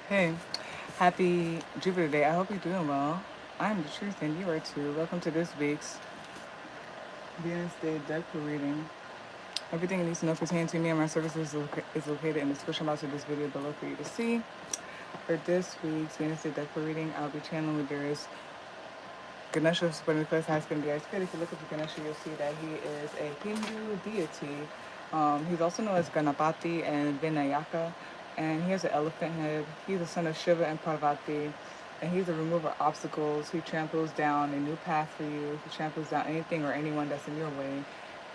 Hey, happy Jupiter Day. I hope you're doing well. I'm the truth and you are too. Welcome to this week's Venus Day deck reading. Everything you need to know pertaining to me and my services is located in the description box of this video below for you to see. For this week's Venus Day deck reading, I'll be channeling with various Ganesha supporting the first high spin the spirit. If you look up at Ganesha, you'll see that he is a Hindu deity. He's also known as Ganapati and Vinayaka, and he has an elephant head. He's the son of Shiva and Parvati, and he's a remover of obstacles. He tramples down a new path for you. He tramples down anything or anyone that's in your way.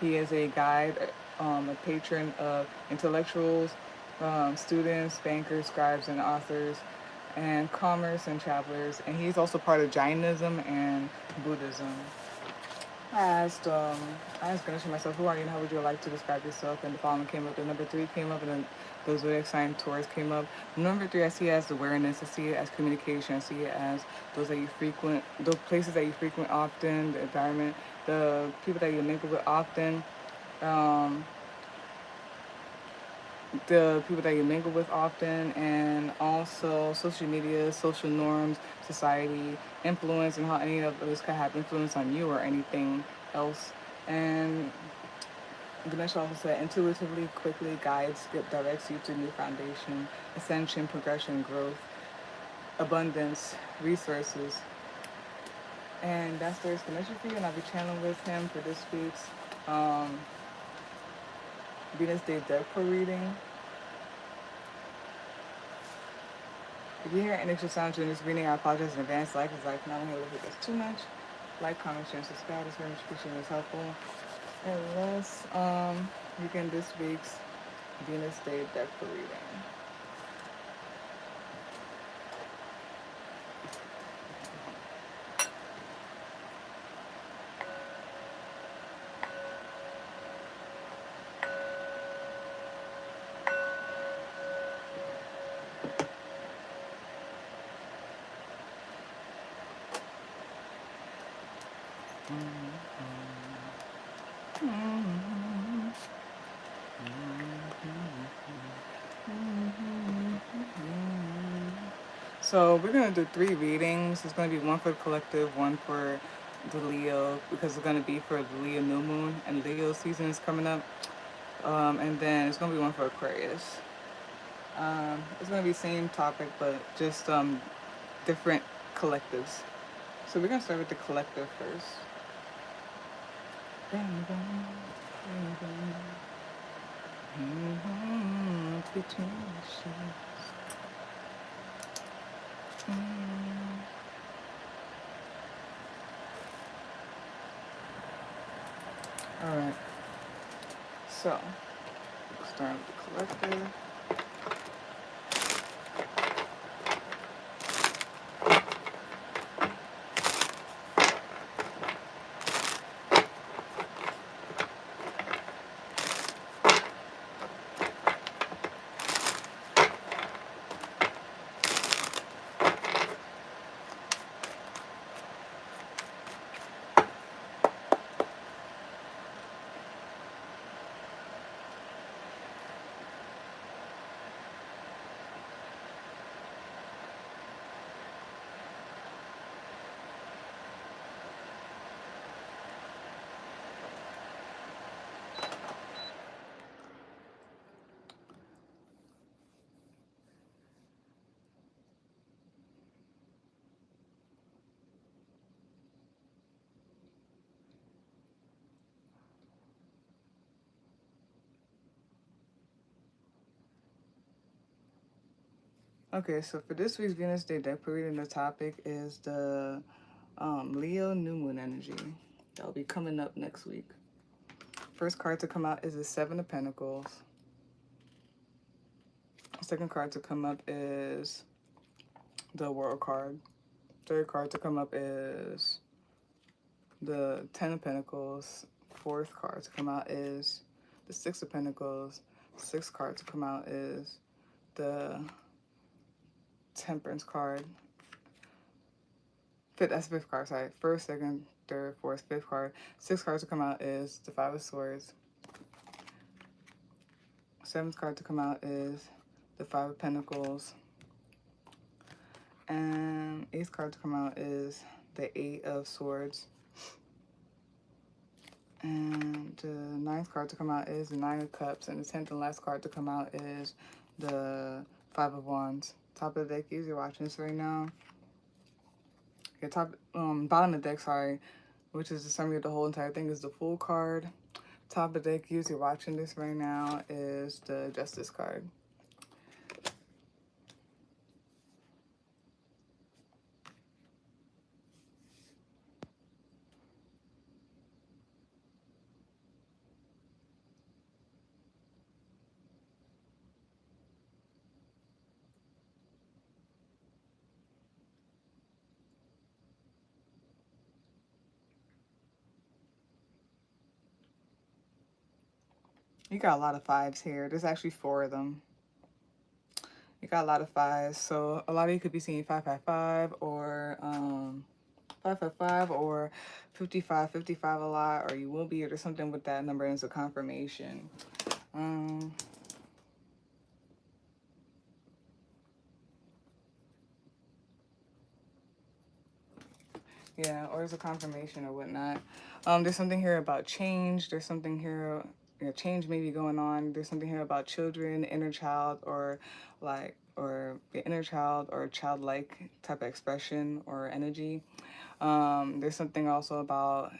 He is a guide, a patron of intellectuals, students, bankers, scribes, and authors, and commerce and travelers. And he's also part of Jainism and Buddhism. I asked Ganesha myself, who are you and how would you like to describe yourself? And the following came up. The number 3 came up, and then the zodiac sign Taurus came up. The number 3, I see it as awareness. I see it as communication. I see it as those that you frequent, those places that you frequent often, the environment, the people that you mingle with often. The people that you mingle with often, and also social media, social norms, society, influence, and how any of this could have influence on you or anything else. And Ganesh also said, intuitively, quickly guides, directs you to new foundation, ascension, progression, growth, abundance, resources. And that's the Ganesh for you, and I'll be channeling with him for this week's Venus Day Deck reading. If you hear any extra sounds during this reading, I apologize in advance. Life is life, not only if it's too much. Like, comment, share, and subscribe. It's very much appreciated. It's helpful. And let's begin this week's Venus Day Deck reading. So we're going to do 3 readings. It's going to be one for the collective, one for the Leo, because it's going to be for the Leo new moon, and Leo season is coming up. And then it's going to be one for Aquarius. It's going to be same topic, but just different collectives. So we're going to start with the collective first. Between the sheets. All right. So, start with the collective. Okay, so for this week's Venus Day deck reading, the topic is the Leo new moon energy that will be coming up next week. First card to come out is the 7 of Pentacles. Second card to come up is the World card. Third card to come up is the 10 of Pentacles. Fourth card to come out is the 6 of Pentacles. Sixth card to come out is the Temperance card. fifth, that's fifth card, sorry. First, second, third, fourth, fifth card. Sixth card to come out is the Five of Swords. Seventh card to come out is the Five of Pentacles. And eighth card to come out is the Eight of Swords. And the ninth card to come out is the Nine of Cups. And the 10th and last card to come out is the Five of Wands. Top of the deck, if you're watching this right now. Okay, bottom of the deck, sorry, which is the summary of the whole entire thing, is the Fool card. Top of the deck, if you're watching this right now, is the Justice card. You got a lot of fives here. There's actually 4 of them. You got a lot of fives. So a lot of you could be seeing 555 or 555 or 55 a lot, or you will be, or there's something with that number as a confirmation. Yeah, or as a confirmation or whatnot. There's something here about change. There's something here, change may be going on. There's something here about children, inner child, or the inner child or childlike type of expression or energy. There's something also about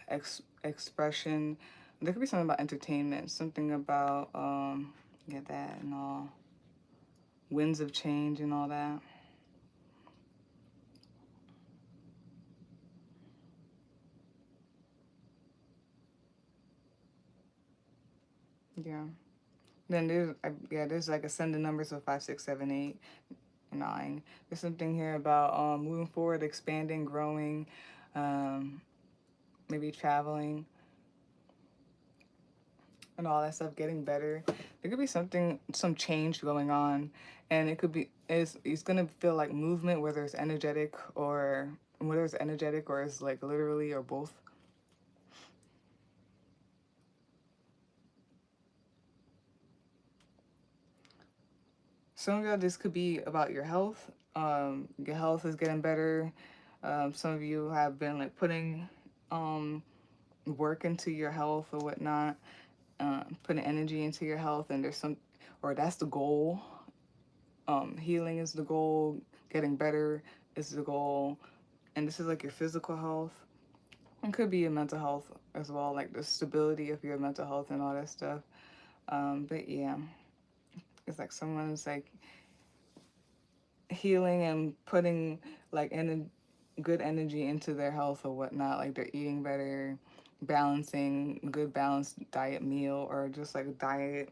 expression. There could be something about entertainment, something about that and all, winds of change and all that. Yeah. Then there's like ascending numbers of 5, 6, 7, 8, 9. There's something here about moving forward, expanding, growing, maybe traveling, and all that stuff, getting better. There could be some change going on, and it could be it's gonna feel like movement, whether it's energetic or it's like literally or both. Some of y'all, this could be about your health. Your health is getting better. Some of you have been like putting work into your health or whatnot, putting energy into your health, and that's the goal. Healing is the goal. Getting better is the goal. And this is like your physical health. It could be your mental health as well, like the stability of your mental health and all that stuff. But yeah, it's like someone's like healing and putting like good energy into their health or whatnot, like they're eating better, balancing good balanced diet meal, or just like diet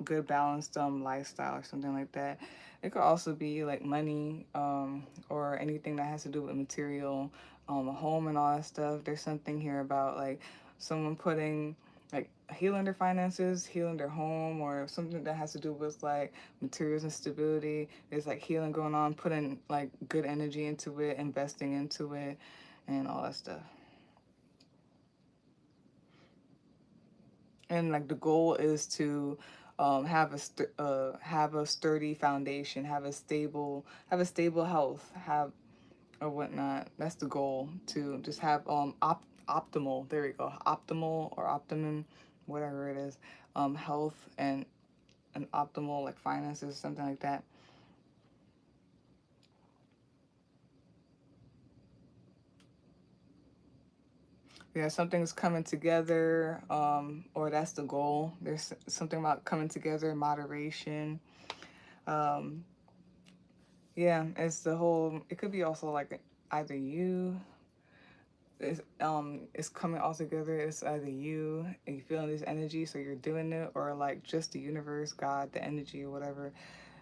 good balanced lifestyle or something like that. It could also be like money, or anything that has to do with material, a home and all that stuff. There's something here about like someone putting like healing their finances, healing their home, or something that has to do with like materials and stability. There's like healing going on, putting like good energy into it, investing into it, and all that stuff. And like the goal is to have a sturdy foundation, have a stable health, have or whatnot. That's the goal, to just have optimal. There we go, optimal or optimum, whatever it is, health and an optimal like finances, something like that. Yeah, something's coming together, or that's the goal. There's something about coming together, moderation. Um, yeah, it's the whole. It could be also like either it's coming all together. It's either you and you feeling this energy, so you're doing it, or like just the universe, God, the energy, or whatever.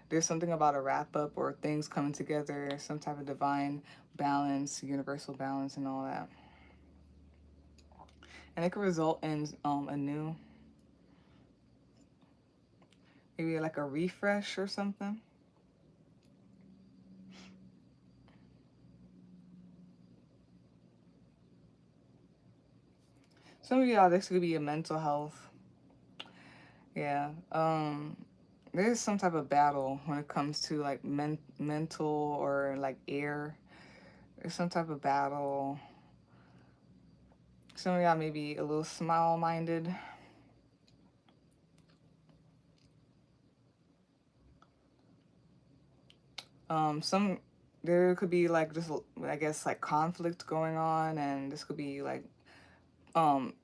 There's something about a wrap up or things coming together, some type of divine balance, universal balance, and all that. And it could result in a new, maybe like a refresh or something. Some of y'all, this could be your mental health. Yeah. There's some type of battle when it comes to like mental or like air. There's some type of battle. Some of y'all may be a little small-minded. Some there could be like just, I guess, like conflict going on, and this could be like um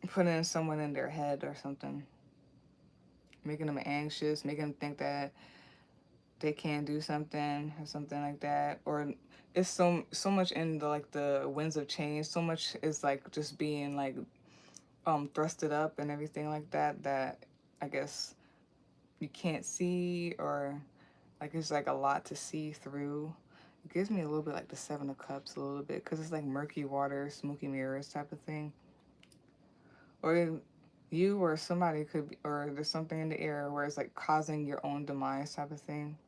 putting someone in their head or something, making them anxious, making them think that they can't do something or something like that. Or it's so much in the like the winds of change. So much is like just being like thrusted up and everything like that, that I guess you can't see, or like it's like a lot to see through. It gives me a little bit like the Seven of Cups a little bit, because it's like murky water, smoky mirrors type of thing. Or you or somebody could be, or there's something in the air where it's like causing your own demise type of thing.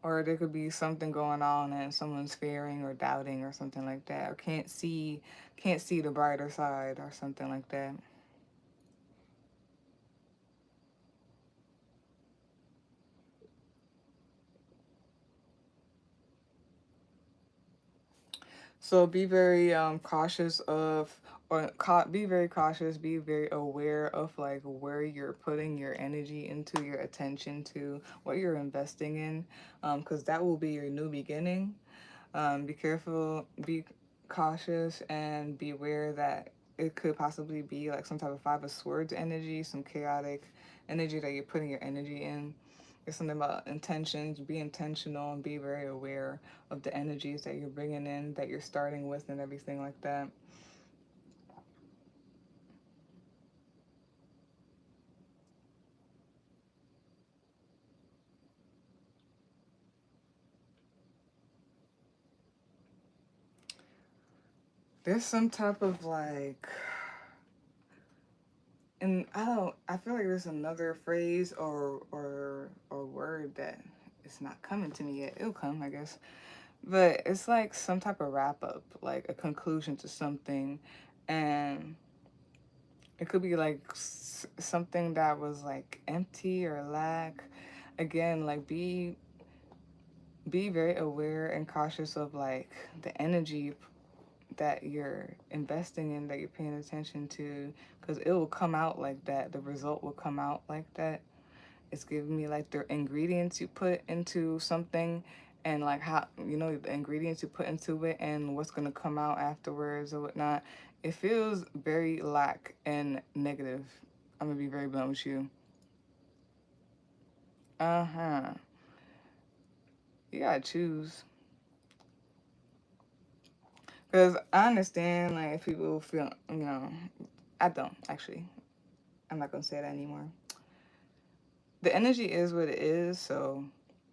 Or there could be something going on and someone's fearing or doubting or something like that, or can't see the brighter side or something like that. So be very cautious of, or be very cautious, be very aware of like where you're putting your energy into, your attention to, what you're investing in, because that will be your new beginning. Be careful, be cautious, and be aware that it could possibly be like some type of Five of Swords energy, some chaotic energy that you're putting your energy in. It's something about intentions. Be intentional and be very aware of the energies that you're bringing in, that you're starting with, and everything like that. There's some type of like, and I feel like there's another phrase or word that it's not coming to me yet. It'll come, I guess. But it's like some type of wrap up, like a conclusion to something. And it could be like something that was like empty or lack. Again, like be very aware and cautious of like the energy that you're investing in, that you're paying attention to, because it will come out like that. The result will come out like that. It's giving me like the ingredients you put into something, and like how, the ingredients you put into it and what's going to come out afterwards or whatnot. It feels very lack and negative. I'm going to be very blunt with you. Uh-huh. You gotta choose. Because I understand, like, if people feel, I don't, actually. I'm not going to say that anymore. The energy is what it is, so,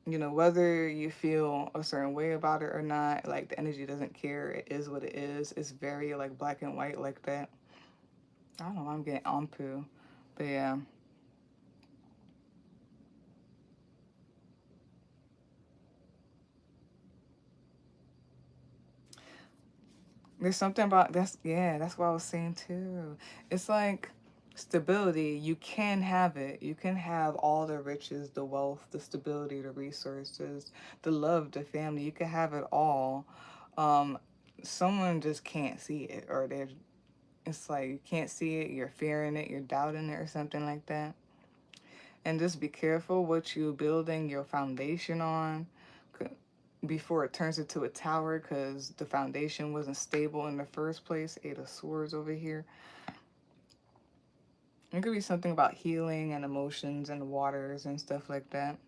whether you feel a certain way about it or not, like, the energy doesn't care. It is what it is. It's very, like, black and white like that. I don't know why I'm getting onpu, but yeah. There's something about that's, yeah, that's what I was saying too. It's like stability. You can have it. You can have all the riches, the wealth, the stability, the resources, the love, the family. You can have it all. Um, Someone just can't see it, or it's like you can't see it, you're fearing it, you're doubting it or something like that. And just be careful what you're building your foundation on before it turns into a tower, because the foundation wasn't stable in the first place. Eight of Swords over here. It could be something about healing and emotions and waters and stuff like that.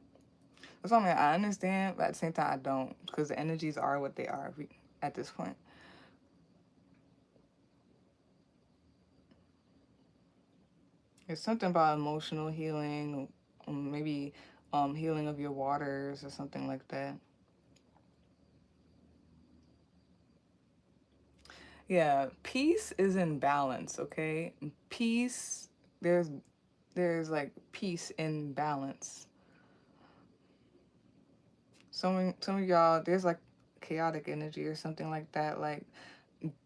That's what I mean. I understand, but at the same time, I don't, because the energies are what they are at this point. It's something about emotional healing, maybe healing of your waters or something like that. Yeah, peace is in balance, okay? Peace, there's like peace in balance. Some of y'all, there's like chaotic energy or something like that. Like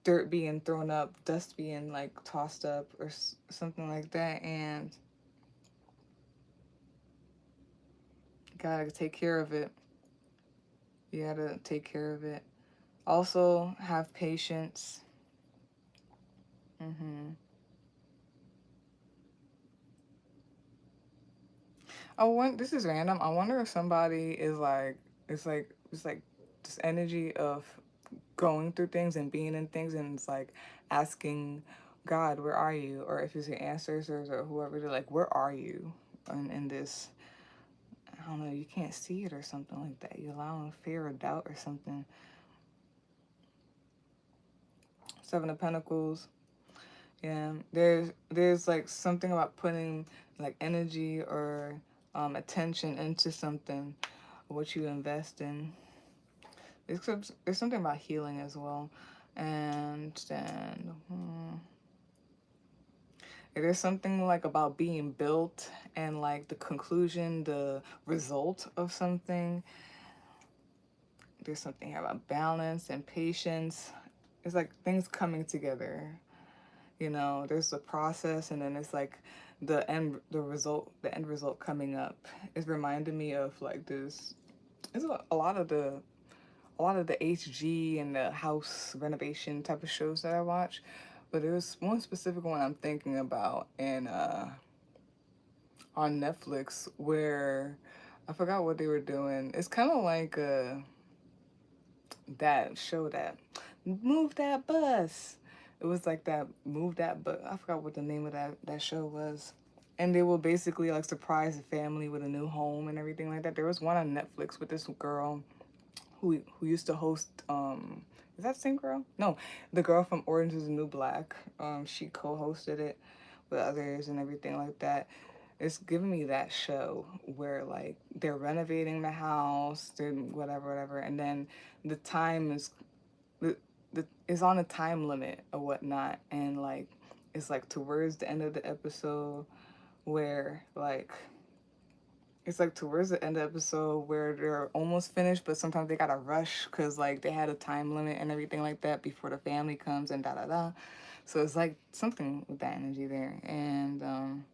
dirt being thrown up, dust being like tossed up or something like that, and gotta take care of it. You gotta take care of it. Also, have patience. This is random. I wonder if somebody is like, it's like this energy of going through things and being in things, and it's like asking God, where are you? Or if it's your ancestors or whoever, they're like, where are you in this? I don't know, you can't see it or something like that. You're allowing fear or doubt or something. Seven of Pentacles. Yeah, there's like something about putting like energy or attention into something, what you invest in. There's something about healing as well, and then there's something like about being built and like the conclusion, the result of something. There's something here about balance and patience. It's like things coming together. You know, there's the process, and then it's like the end result coming up. It's reminding me of like this. It's a lot of the HG and the house renovation type of shows that I watch, but there's one specific one I'm thinking about, and on Netflix, where I forgot what they were doing. It's kind of like that show, that Move That Bus. It was like that Move That Bus. I forgot what the name of that show was. And they will basically like surprise the family with a new home and everything like that. There was one on Netflix with this girl who used to host is that the same girl? No, the girl from Orange is the New Black. She co-hosted it with others and everything like that. It's giving me that show where like they're renovating the house, they're whatever, and then the time the, is on a time limit or whatnot, and like it's like towards the end of the episode where like it's like towards the end of the episode where they're almost finished, but sometimes they gotta rush because like they had a time limit and everything like that before the family comes and da da da. So it's like something with that energy there, and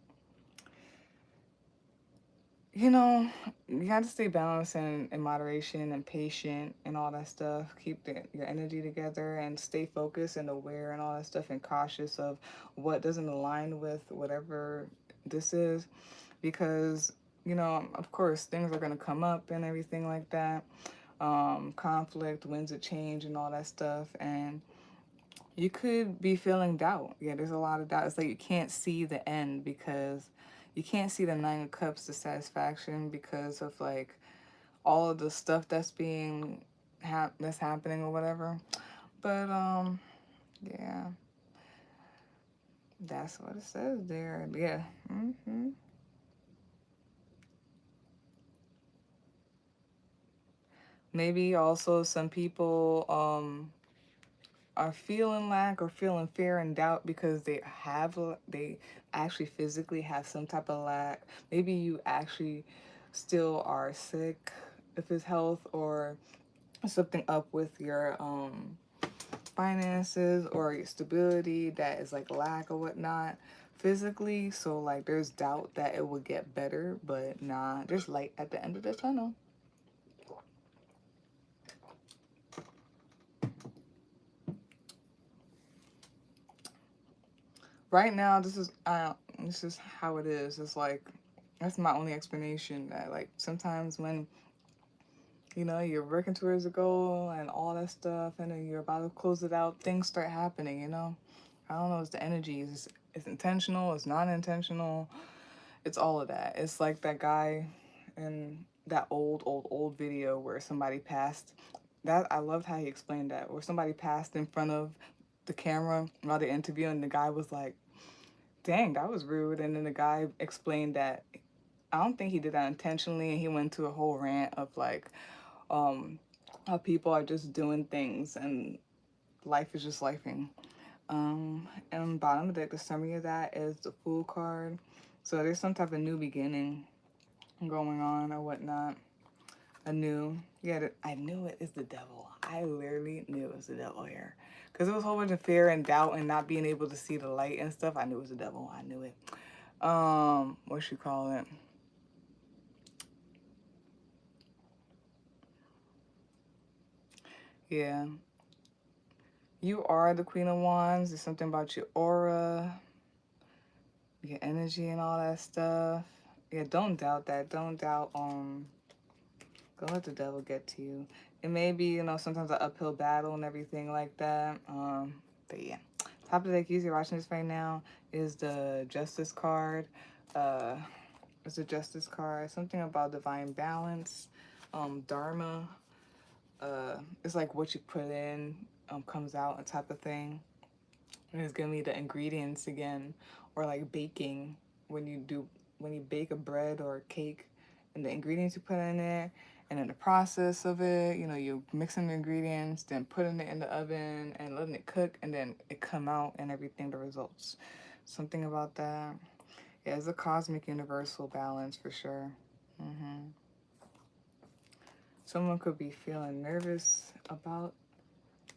you know, you have to stay balanced and in moderation and patient and all that stuff. Keep your energy together and stay focused and aware and all that stuff, and cautious of what doesn't align with whatever this is, because you know, of course, things are going to come up and everything like that. Conflict, winds of change, and all that stuff. And you could be feeling doubt. Yeah, there's a lot of doubt. It's like you can't see the end, because you can't see the Nine of Cups, the satisfaction, because of like all of the stuff that's that's happening or whatever. But yeah, that's what it says there. Yeah. Maybe also some people are feeling lack or feeling fear and doubt because they actually physically have some type of lack. Maybe you actually still are sick if it's health, or something up with your finances or your stability that is like lack or whatnot physically. So like there's doubt that it will get better, but nah, there's light at the end of the tunnel. Right now, this is how it is. It's like that's my only explanation. That like sometimes when you know you're working towards a goal and all that stuff, and then you're about to close it out, things start happening. You know, I don't know. It's the energy. It's intentional. It's non-intentional. It's all of that. It's like that guy in that old video where somebody passed. That I loved how he explained that. Where somebody passed in front of the camera while they're interviewing, the guy was like, dang, that was rude. And then the guy explained that I don't think he did that intentionally. And he went to a whole rant of like, how people are just doing things and life is just lifing. And bottom of the deck, the summary of that is the Fool card. So there's some type of new beginning going on or whatnot. I knew it is the devil. I literally knew it was the devil here. Because it was a whole bunch of fear and doubt and not being able to see the light and stuff. I knew it was the devil. I knew it. What you call it? Yeah. You are the Queen of Wands. There's something about your aura, your energy and all that stuff. Yeah, don't doubt that. Don't doubt, don't let the devil get to you. It may be, you know, sometimes an uphill battle and everything like that. But yeah. Top of the deck, you're watching this right now, is the Justice card. It's a Justice card. Something about divine balance, Dharma. It's like what you put in comes out, a type of thing. And it's giving me the ingredients again, or like baking, when you bake a bread or a cake, and the ingredients you put in there, and then the process of it, you know, you mixing the ingredients, then putting it in the oven and letting it cook, and then it come out and everything, the results. Something about that. Yeah, it's a cosmic universal balance for sure. Someone could be feeling nervous about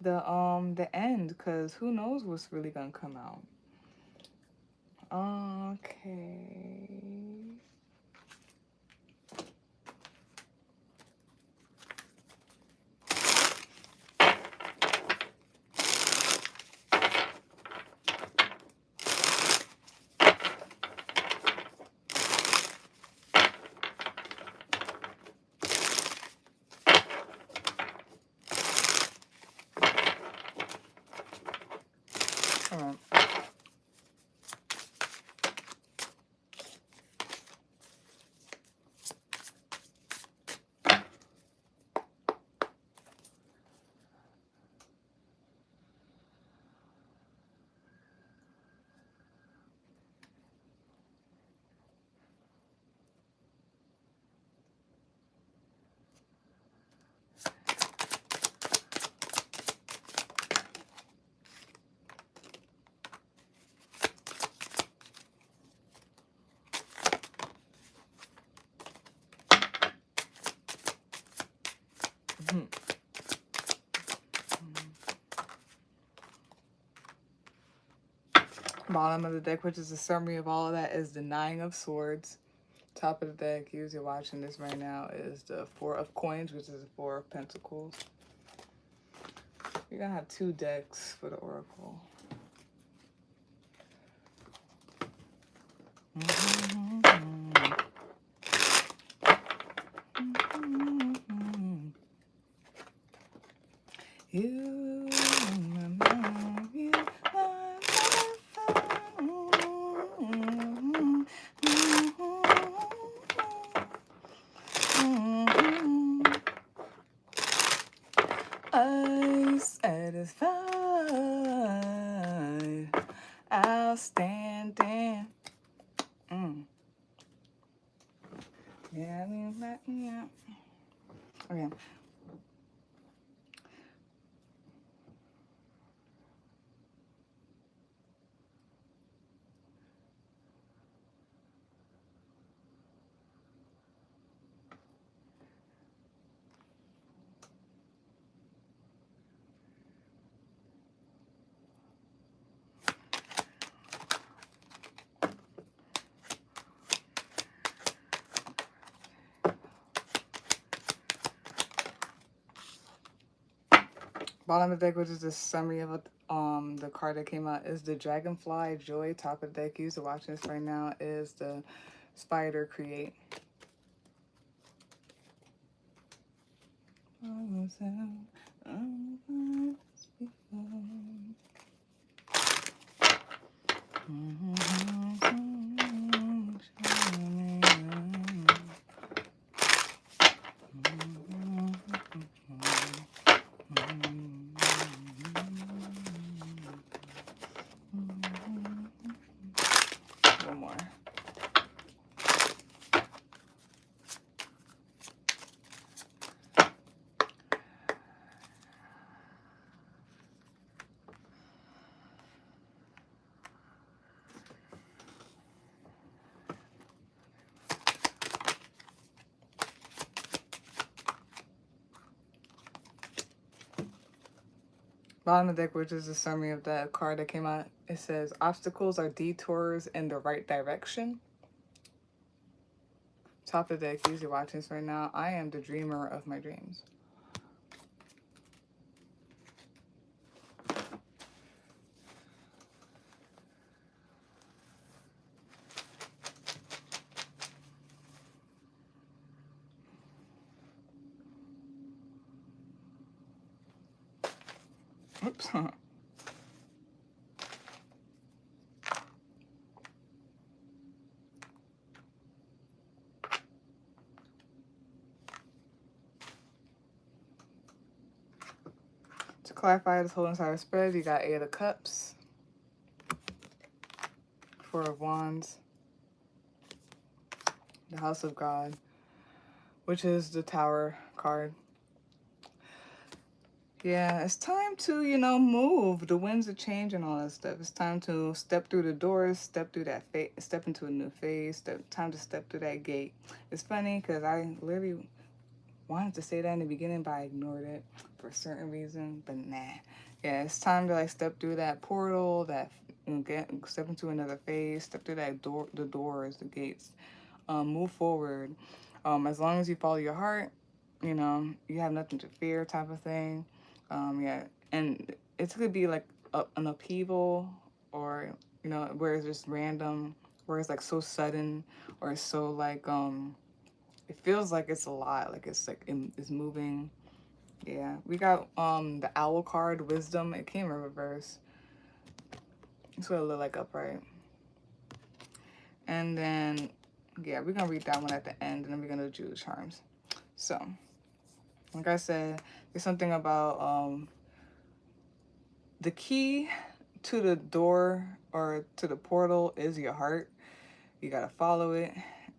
the end, because who knows what's really gonna come out. Okay. All right. Bottom of the deck, which is a summary of all of that, is the Nine of Swords. Top of the deck, if you're watching this right now, is the Four of Coins, which is the Four of Pentacles. You're gonna have 2 decks for the Oracle. You I satisfied, outstanding. Yeah, yeah. Okay. Bottom of the deck, which is the summary of the card that came out, is the Dragonfly Joy. Top of the deck, user watching this right now, is the Spider Create. One more. Bottom of the deck, which is a summary of that card that came out, it says, obstacles are detours in the right direction. Top of the deck, usually watching this right now, I am the dreamer of my dreams. Oops. To clarify this whole entire spread, you got 8 of Cups, 4 of Wands, the House of God, which is the Tower card. Yeah, it's time to, you know, move. The winds are changing, all that stuff. It's time to step through the doors, step through that step into a new phase. Time to step through that gate. It's funny because I literally wanted to say that in the beginning, but I ignored it for a certain reason. But nah, yeah, it's time to like step through that portal, step into another phase, step through that door, the doors, the gates. Move forward. As long as you follow your heart, you know, you have nothing to fear, type of thing. Yeah, and it could be like an upheaval, or you know, where it's just random, where it's like so sudden, or it's so like it feels like it's a lot, like it's moving. Yeah, we got the owl card, wisdom. It came in reverse. It's what it look like upright. And then yeah, we're gonna read that one at the end, and then we're gonna do the charms. So like I said, there's something about the key to the door or to the portal is your heart. You gotta follow it.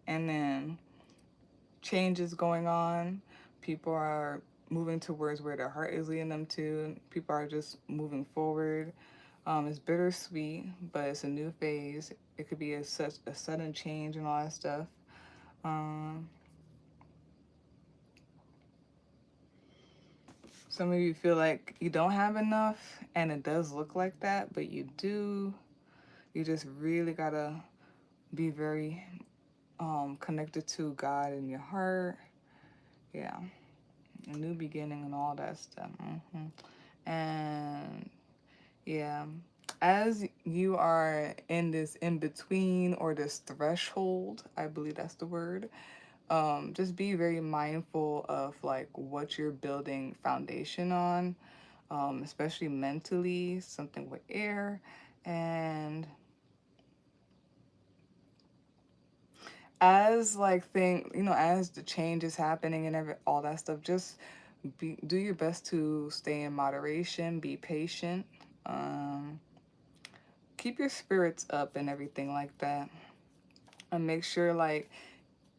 And then change is going on. People are moving towards where their heart is leading them to. People are just moving forward. It's bittersweet, but it's a new phase. It could be such a sudden change and all that stuff. Some of you feel like you don't have enough, and it does look like that, but you do. You just really gotta be very connected to God in your heart. Yeah, a new beginning and all that stuff. And yeah, as you are in this in between or this threshold, I believe that's the word. Just be very mindful of like what you're building foundation on, especially mentally, something with air. And as like as the change is happening and all that stuff, just do your best to stay in moderation, be patient, keep your spirits up and everything like that, and make sure like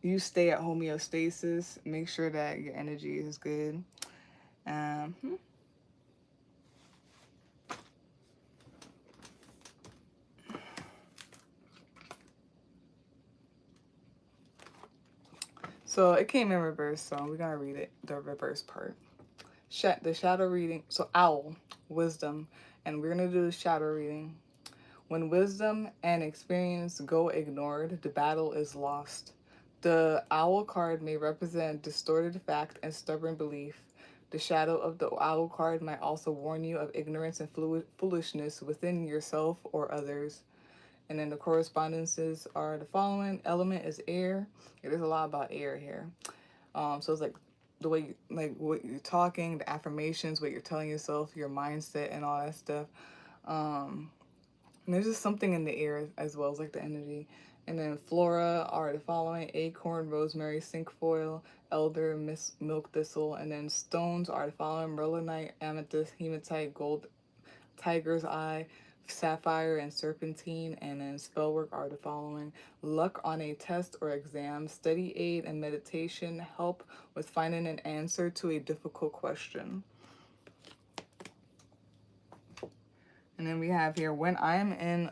you stay at homeostasis. Make sure that your energy is good. um So it came in reverse, so we're gonna read it, the reverse part. The shadow reading. So owl, wisdom, and we're gonna do the shadow reading. When wisdom and experience go ignored, the battle is lost. The owl card may represent distorted fact and stubborn belief. The shadow of the owl card might also warn you of ignorance and foolishness within yourself or others. And then the correspondences are the following. Element is air. Yeah, there's a lot about air here. So it's like the way like what you're talking, the affirmations, what you're telling yourself, your mindset, and all that stuff. And there's just something in the air as well as like the energy. And then flora are the following: acorn, rosemary, cinquefoil, elder, milk thistle. And then stones are the following: merlinite, amethyst, hematite, gold, tiger's eye, sapphire, and serpentine. And then spellwork are the following: luck on a test or exam, study aid and meditation, help with finding an answer to a difficult question. And then we have here, when I'm in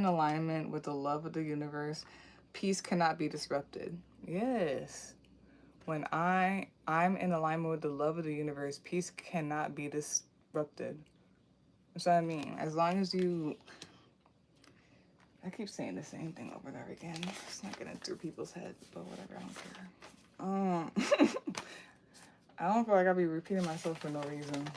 alignment with the love of the universe, peace cannot be disrupted. Yes. When I'm in alignment with the love of the universe, peace cannot be disrupted. That's what I mean. As long as you, I keep saying the same thing over and over again. It's not getting through people's heads, but whatever, I don't care. I don't feel like I'll be repeating myself for no reason.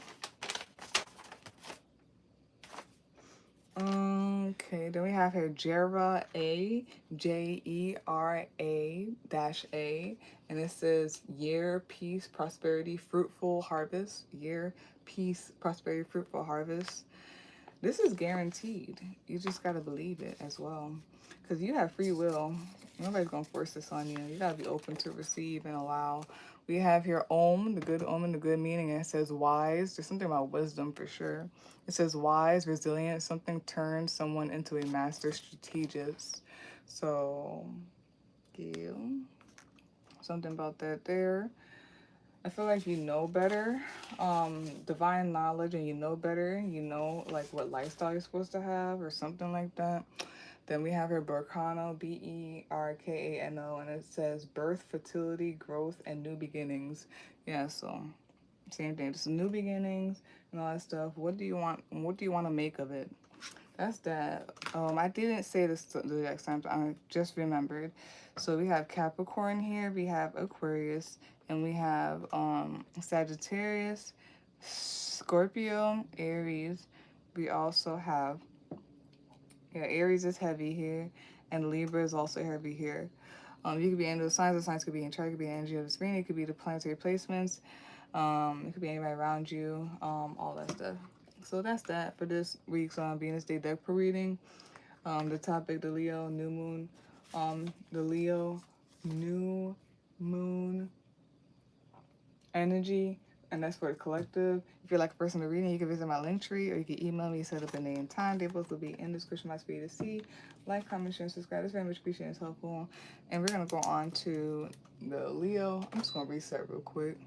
Okay, then we have here Jera A, Jera-A, and it says year, peace, prosperity, fruitful harvest. Year, peace, prosperity, fruitful harvest. This is guaranteed. You just gotta believe it as well, because you have free will. Nobody's gonna force this on you. You gotta be open to receive and allow. We have here Om, the good Om, and the good meaning, and it says wise. There's something about wisdom for sure. It says wise, resilient. Something turns someone into a master strategist. So, yeah, something about that there. I feel like you know better, divine knowledge, and you know better. You know, like what lifestyle you're supposed to have, or something like that. Then we have here Berkano, Berkano, and it says birth, fertility, growth, and new beginnings. Yeah, so same thing, just new beginnings and all that stuff. What do you want? What do you want to make of it? That's that. I didn't say this the next time, but I just remembered. So we have Capricorn here, we have Aquarius, and we have Sagittarius, Scorpio, Aries. We also have, yeah, Aries is heavy here, and Libra is also heavy here. You could be in those signs. The signs could be in chart. It could be energy of the screen. It could be the planetary placements. It could be anybody around you. All that stuff. So that's that for this week's Venus Day deck per reading. The topic, the Leo new moon. The Leo new moon energy, and that's for the collective. If you're like a person to reading, you can visit my link tree, or you can email me, set up a day and time. They both will be in the description box for you to see. Like, comment, share, and subscribe. It's very much appreciated. It's helpful. And we're gonna go on to the Leo. I'm just gonna reset real quick.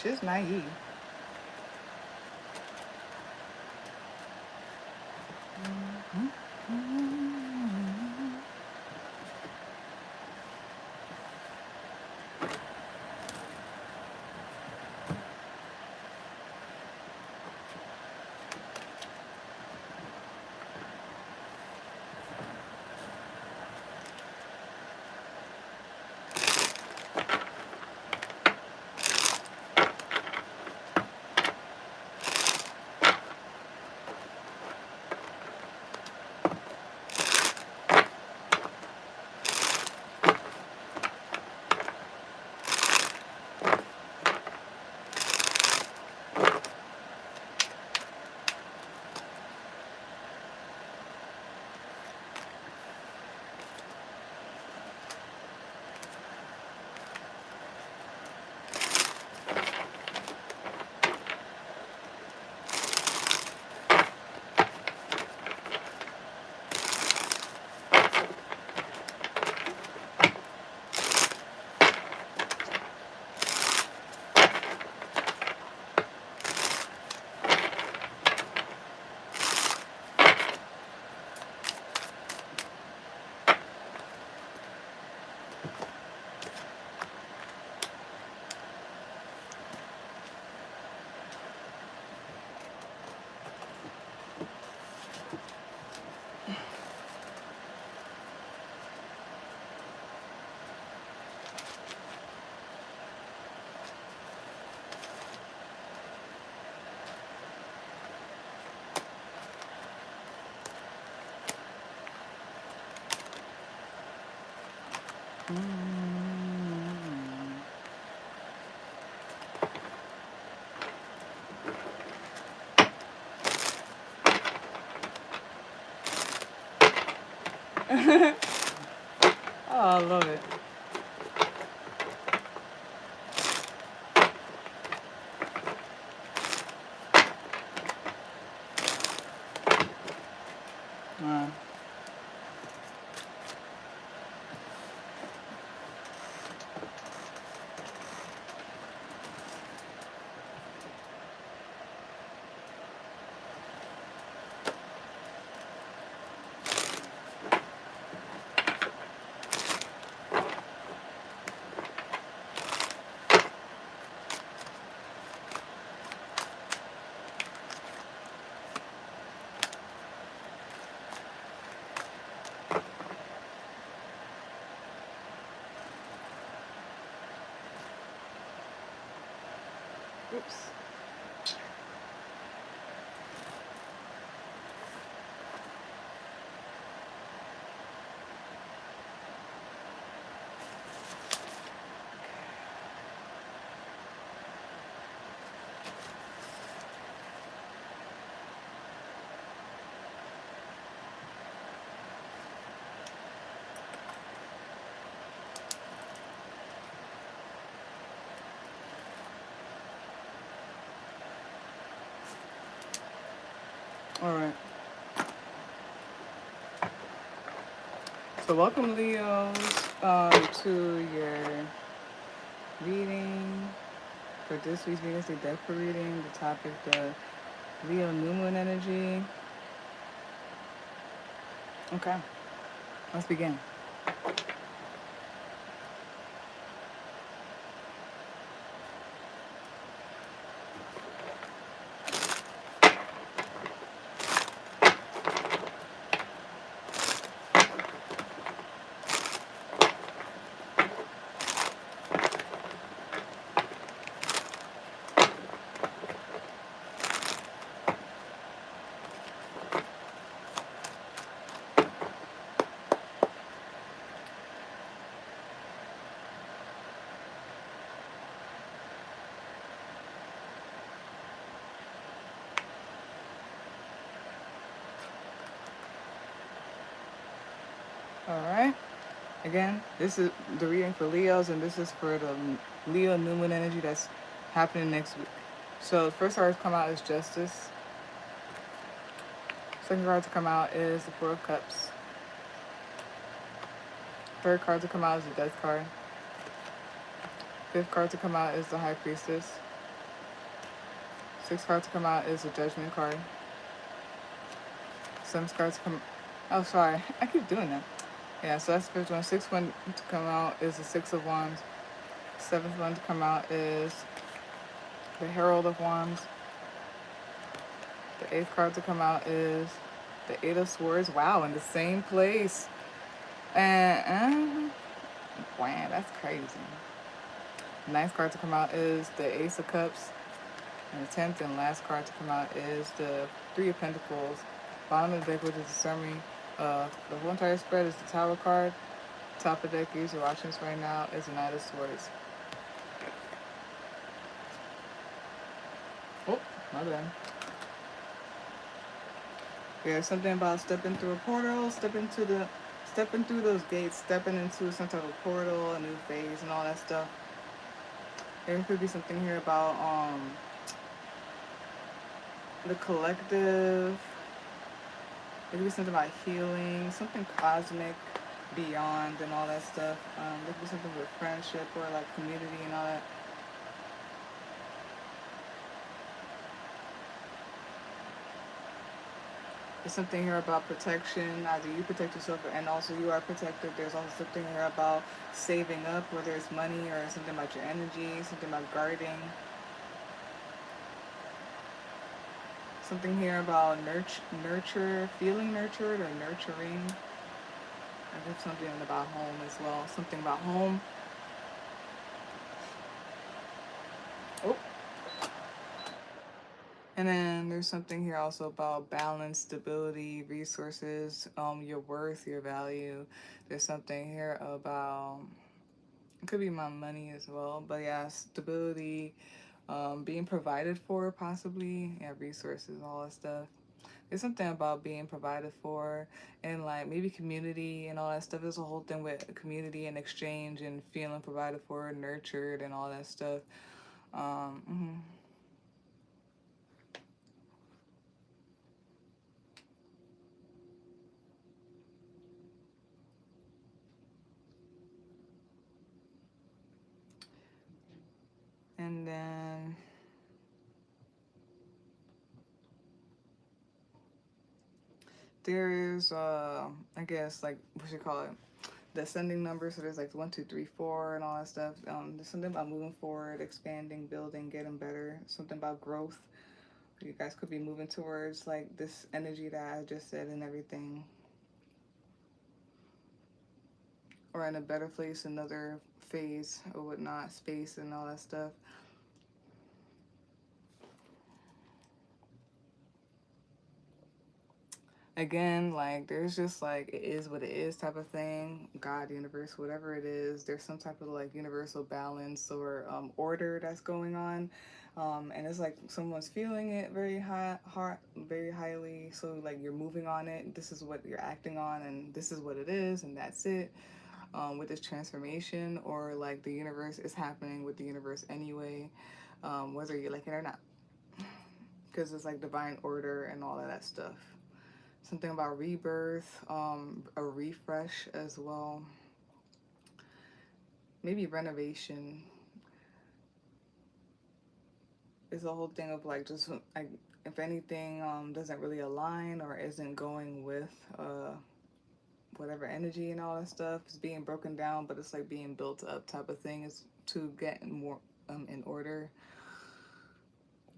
Shit's naive. Oh, I love it. Uh, oops. All right. So welcome, Leos, to your reading for this week's Venus Day deck for reading. The topic, the Leo new moon energy. Okay, let's begin. All right. Again, this is the reading for Leos, and this is for the Leo new moon energy that's happening next week. So the first card to come out is Justice. Second card to come out is the Four of Cups. Third card to come out is the Death card. Fifth card to come out is the High Priestess. Sixth card to come out is the Judgment card. Seventh card to come. Oh, sorry, I keep doing that. Yeah, so that's the fifth one. Sixth one to come out is the Six of Wands. Seventh one to come out is the Herald of Wands. The eighth card to come out is the Eight of Swords. Wow, in the same place. And wow, that's crazy. The ninth card to come out is the Ace of Cups. And the 10th and last card to come out is the Three of Pentacles. Bottom of the deck, which is the summary of the whole entire spread, is the Tower card. Top of the deck, you're watching this right now, is the Knight of Swords. Oh, my bad. There's something about stepping through a portal, stepping through those gates, stepping into some type of portal, a new phase, and all that stuff. There could be something here about the collective. There could be something about healing, something cosmic, beyond, and all that stuff. There could be something with friendship or like community and all that. There's something here about protection. Either you protect yourself and also you are protected. There's also something here about saving up, whether it's money or something about your energy, something about guarding. Something here about nurture, feeling nurtured or nurturing. I think something about home as well. Something about home. Oh. And then there's something here also about balance, stability, resources, your worth, your value. There's something here about It could be my money as well. But yeah, stability, being provided for, possibly. Yeah, resources, all that stuff. There's something about being provided for, and like maybe community and all that stuff. There's a whole thing with community and exchange and feeling provided for, nurtured, and all that stuff. Mhm. And then there's I guess like what you call it, the ascending numbers. So there's like 1, 2, 3, 4 and all that stuff. There's something about moving forward, expanding, building, getting better. Something about growth. You guys could be moving towards like this energy that I just said and everything, or in a better place, another phase or whatnot, space and all that stuff. Again, like there's just like it is what it is type of thing. God, universe, whatever it is, there's some type of like universal balance or order that's going on, and it's like someone's feeling it very very highly. So like you're moving on it. This is what you're acting on, and this is what it is, and that's it. With this transformation, or like the universe is happening with the universe anyway, whether you like it or not, because it's like divine order and all of that stuff. Something about rebirth, a refresh as well, maybe renovation. It's a whole thing of like just like if anything doesn't really align or isn't going with whatever energy and all that stuff is being broken down, but it's like being built up type of thing is to get more in order.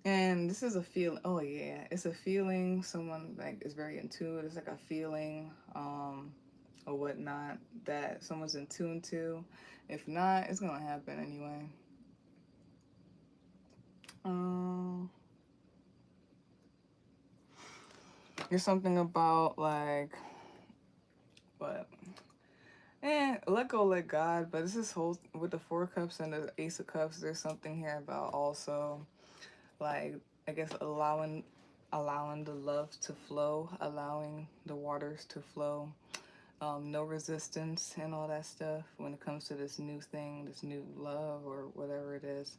And this is a feeling. Oh yeah, it's a feeling. Someone like is very in tune. It's like a feeling, or whatnot that someone's in tune to. If not, it's gonna happen anyway. Um, there's something about like what? Let go, let God. But this is whole with the 4 cups and the Ace of Cups. There's something here about also like I guess allowing the love to flow, allowing the waters to flow. No resistance and all that stuff when it comes to this new thing, this new love or whatever it is.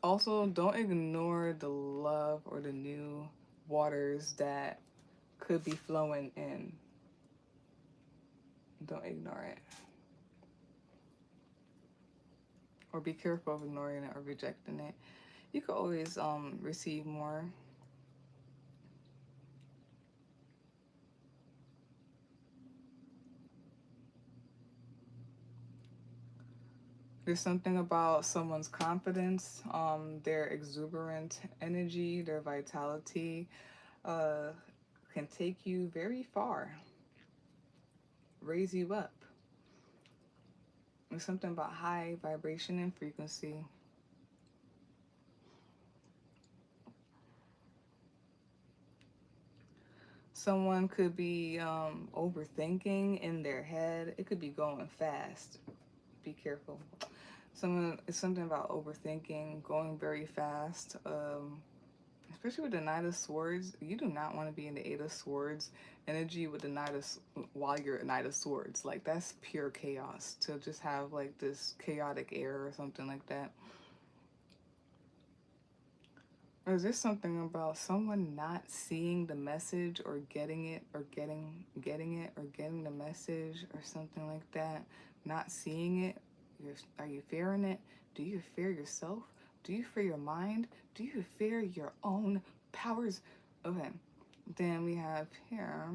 Also, don't ignore the love or the new waters that could be flowing in. Don't ignore it. Or be careful of ignoring it or rejecting it. You could always receive more. There's something about someone's confidence, their exuberant energy, their vitality uh, can take you very far, raise you up. There's something about high vibration and frequency. Someone could be overthinking in their head. It could be going fast. Be careful. Someone, it's something about overthinking, going very fast. Especially with the Knight of Swords, you do not want to be in the Eight of Swords energy with the while you're a Knight of Swords. Like that's pure chaos. To just have like this chaotic air or something like that. Or is there something about someone not seeing the message or getting it or getting it or getting the message or something like that? Not seeing it. Are you fearing it? Do you fear yourself? Do you fear your mind? Do you fear your own powers? Okay. Then we have here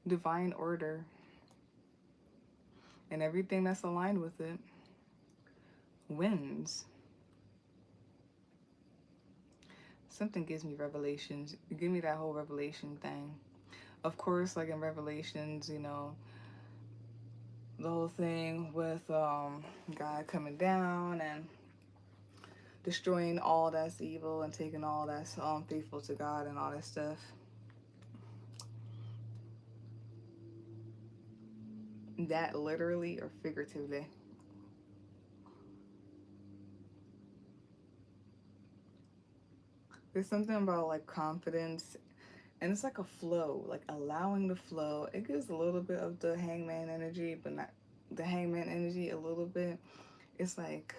divine order and everything that's aligned with it wins. Something gives me revelations. Give me that whole revelation thing. Of course, like in Revelations, you know, the whole thing with God coming down and destroying all that's evil and taking all that's faithful to God and all that stuff. that literally or figuratively. There's something about like confidence, and it's like a flow, like allowing the flow. It gives a little bit of the hangman energy, but not the hangman energy a little bit. It's like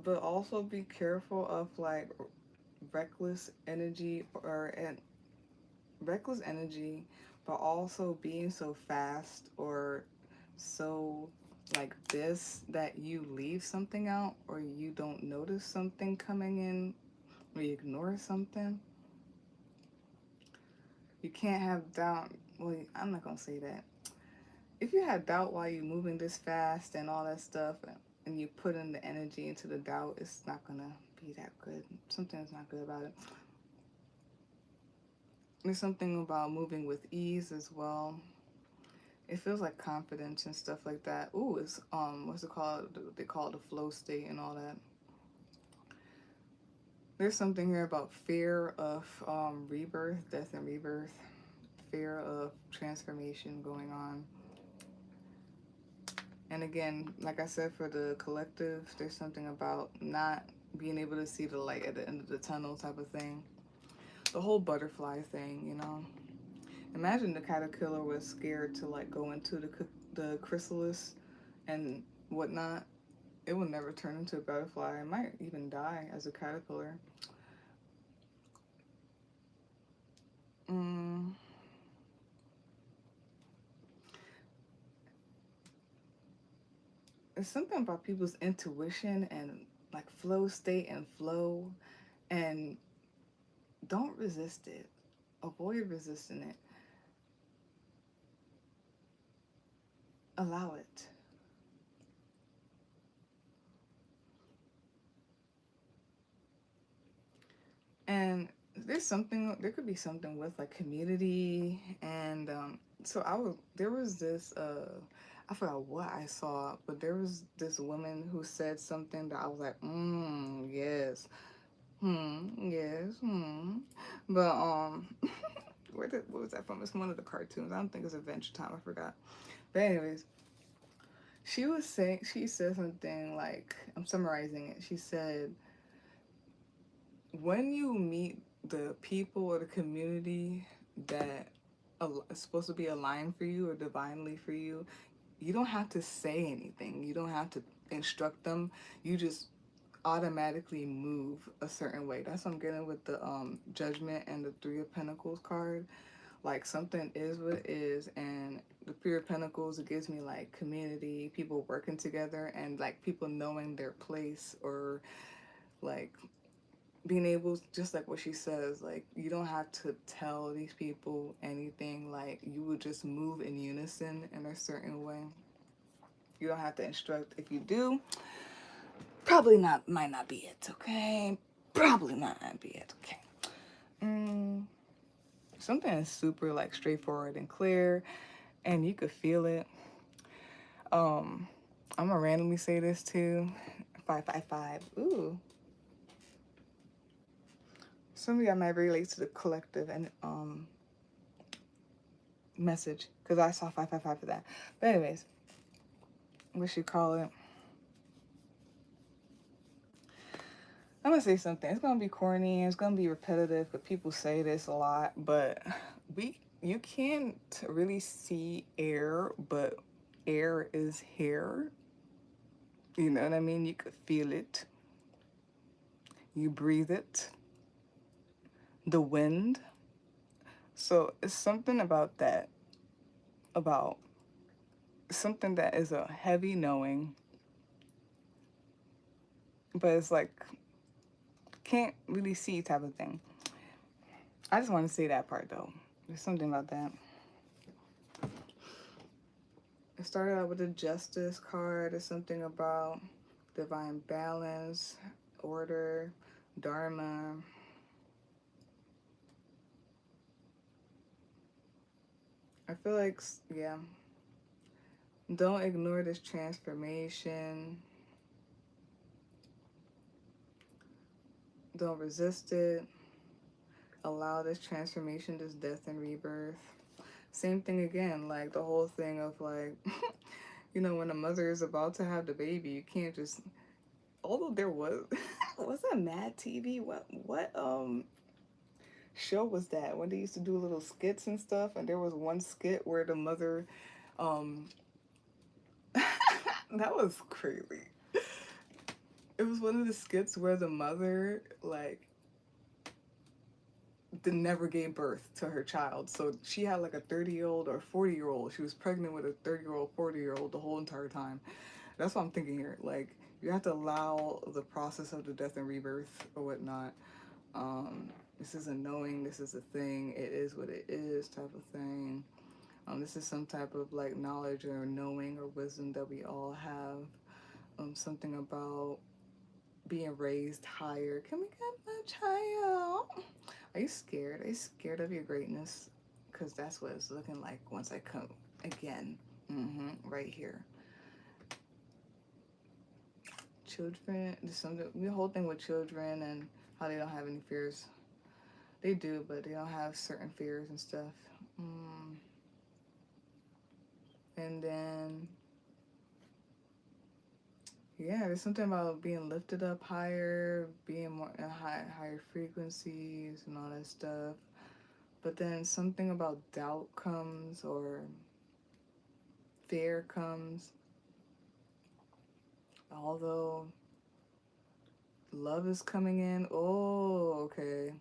but also be careful of like reckless energy and reckless energy, but also being so fast or so like this that you leave something out or you don't notice something coming in or you ignore something. You can't have doubt. Well, I'm not gonna say that. If you had doubt while you're moving this fast and all that stuff, and you put in the energy into the doubt, it's not gonna be that good. Something's not good about it. There's something about moving with ease as well. It feels like confidence and stuff like that. Ooh, it's what's it called? They call it the flow state and all that. There's something here about fear of rebirth, death and rebirth, fear of transformation going on. And again, like I said, for the collective, there's something about not being able to see the light at the end of the tunnel type of thing. The whole butterfly thing, you know. Imagine the caterpillar was scared to like go into the chrysalis and whatnot. It will never turn into a butterfly. It might even die as a caterpillar. It's something about people's intuition and like flow state and flow, and don't resist it. Avoid resisting it. Allow it. And there could be something with like community and there was this I forgot what I saw, but there was this woman who said something that I was like, yes, yes, but what was that from? It's one of the cartoons. I don't think it's Adventure Time. I forgot. But anyways, she said something like, I'm summarizing it. She said, when you meet the people or the community that is supposed to be aligned for you or divinely for you, you don't have to say anything. You don't have to instruct them. You just automatically move a certain way. That's what I'm getting with the Judgment and the Three of Pentacles card. Like something is what it is, and the Three of Pentacles, it gives me like community, people working together, and like people knowing their place, or like being able, just like what she says, like you don't have to tell these people anything. Like you would just move in unison in a certain way. You don't have to instruct. If you do, probably not, might not be it. Okay, probably not be it. Okay. Something is super like straightforward and clear, and you could feel it. I'm gonna randomly say this too. 555. Ooh. Some of y'all might relate to the collective and message, because I saw 555 for that. But anyways, what you call it? I'm gonna say something. It's gonna be corny. It's gonna be repetitive, but people say this a lot. But you can't really see air, but air is here. You know what I mean? You could feel it. You breathe it. The wind. So it's something about that. About something that is a heavy knowing, but it's like can't really see type of thing. I just want to say that part though. There's something about that. It started out with the Justice card. There's something about divine balance, order, dharma. I feel like, yeah. Don't ignore this transformation. Don't resist it. Allow this transformation, this death and rebirth. Same thing again, like the whole thing of like, you know, when a mother is about to have the baby, you can't just, although there was, was that Mad TV? What show was that? When they used to do little skits and stuff, and there was one skit where the mother, um, that was crazy. It was one of the skits where the mother, like, never gave birth to her child. So she had like a 30-year-old or 40-year-old. She was pregnant with a 30-year-old, 40-year-old the whole entire time. That's what I'm thinking here. Like, you have to allow the process of the death and rebirth or whatnot. This is a knowing, this is a thing, it is what it is type of thing. This is some type of like knowledge or knowing or wisdom that we all have. Something about being raised higher. Can we get much higher? Are you scared? Are you scared of your greatness? Because that's what it's looking like once I come again. Right here. Children, there's something, the whole thing with children and how they don't have any fears. They do, but they don't have certain fears and stuff. And then, yeah, there's something about being lifted up higher, being more higher frequencies and all that stuff. But then something about doubt comes or fear comes. Although love is coming in. Oh, okay.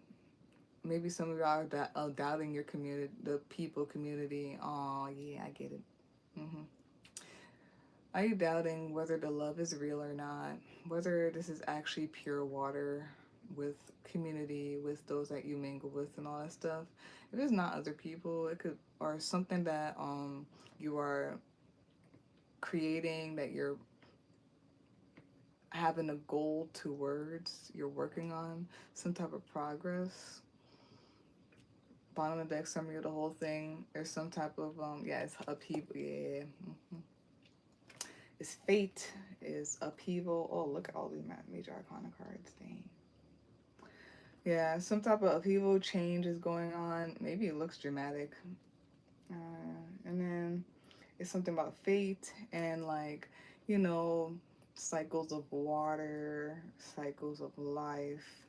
Maybe some of y'all are doubting your community, the people community. Oh, yeah, I get it. Are you doubting whether the love is real or not? Whether this is actually pure water with community, with those that you mingle with and all that stuff? If it's not other people, it could, or something that you are creating, that you're having a goal towards, you're working on some type of progress. Bottom of the deck summary of the whole thing. There's some type of yeah, it's upheaval. Yeah. It's fate, is upheaval. Oh, look at all these major arcana cards. Dang. Yeah, some type of upheaval, change is going on. Maybe it looks dramatic. And then it's something about fate and, like, you know, cycles of water, cycles of life,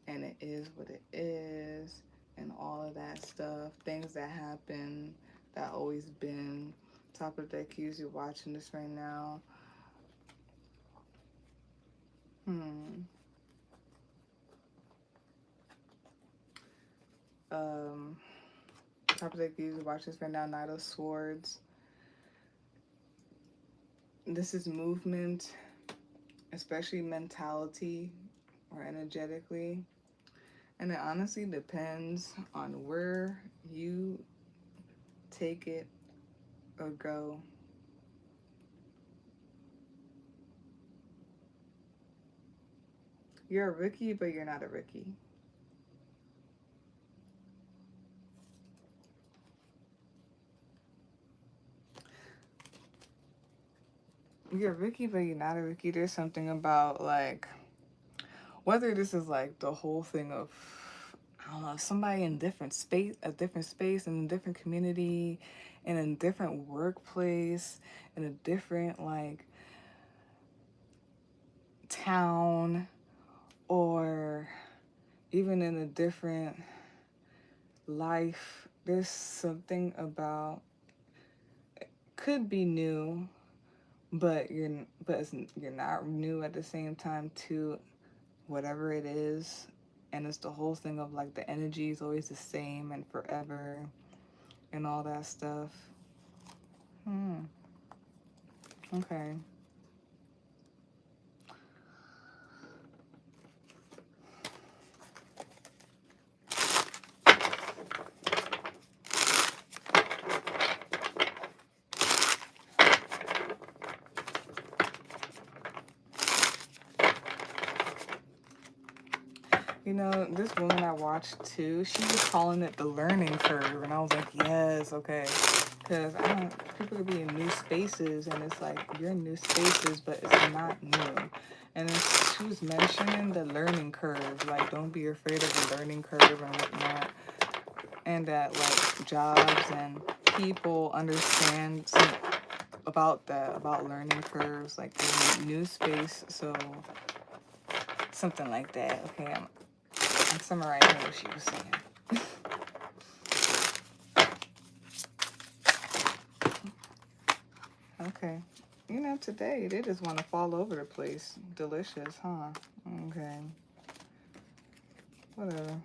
and it is what it is, and all of that stuff. Things that happen, that always been. Top of the deck, you're watching this right now. Top of the deck, you're watching this right now. Knight of Swords. This is movement, especially mentality or energetically. And it honestly depends on where you take it or go. You're a rookie, but you're not a rookie. You're a rookie, but you're not a rookie. There's something about, like, whether this is like the whole thing of, I don't know, somebody in a different space, in a different community, in a different workplace, in a different, like, town, or even in a different life. There's something about, it could be new, but you're not new at the same time to whatever it is. And it's the whole thing of, like, the energy is always the same and forever and all that stuff. Okay. You know, this woman I watched too, she was calling it the learning curve. And I was like, yes, okay. Because people could be in new spaces, and it's like, you're in new spaces, but it's not new. And then she was mentioning the learning curve. Like, don't be afraid of the learning curve and whatnot. And that, like, jobs and people understand about that, about learning curves, like in new space. So something like that. Okay, I'm summarizing what she was saying. Okay. You know, today they just want to fall over the place. Delicious, huh? Okay. Whatever.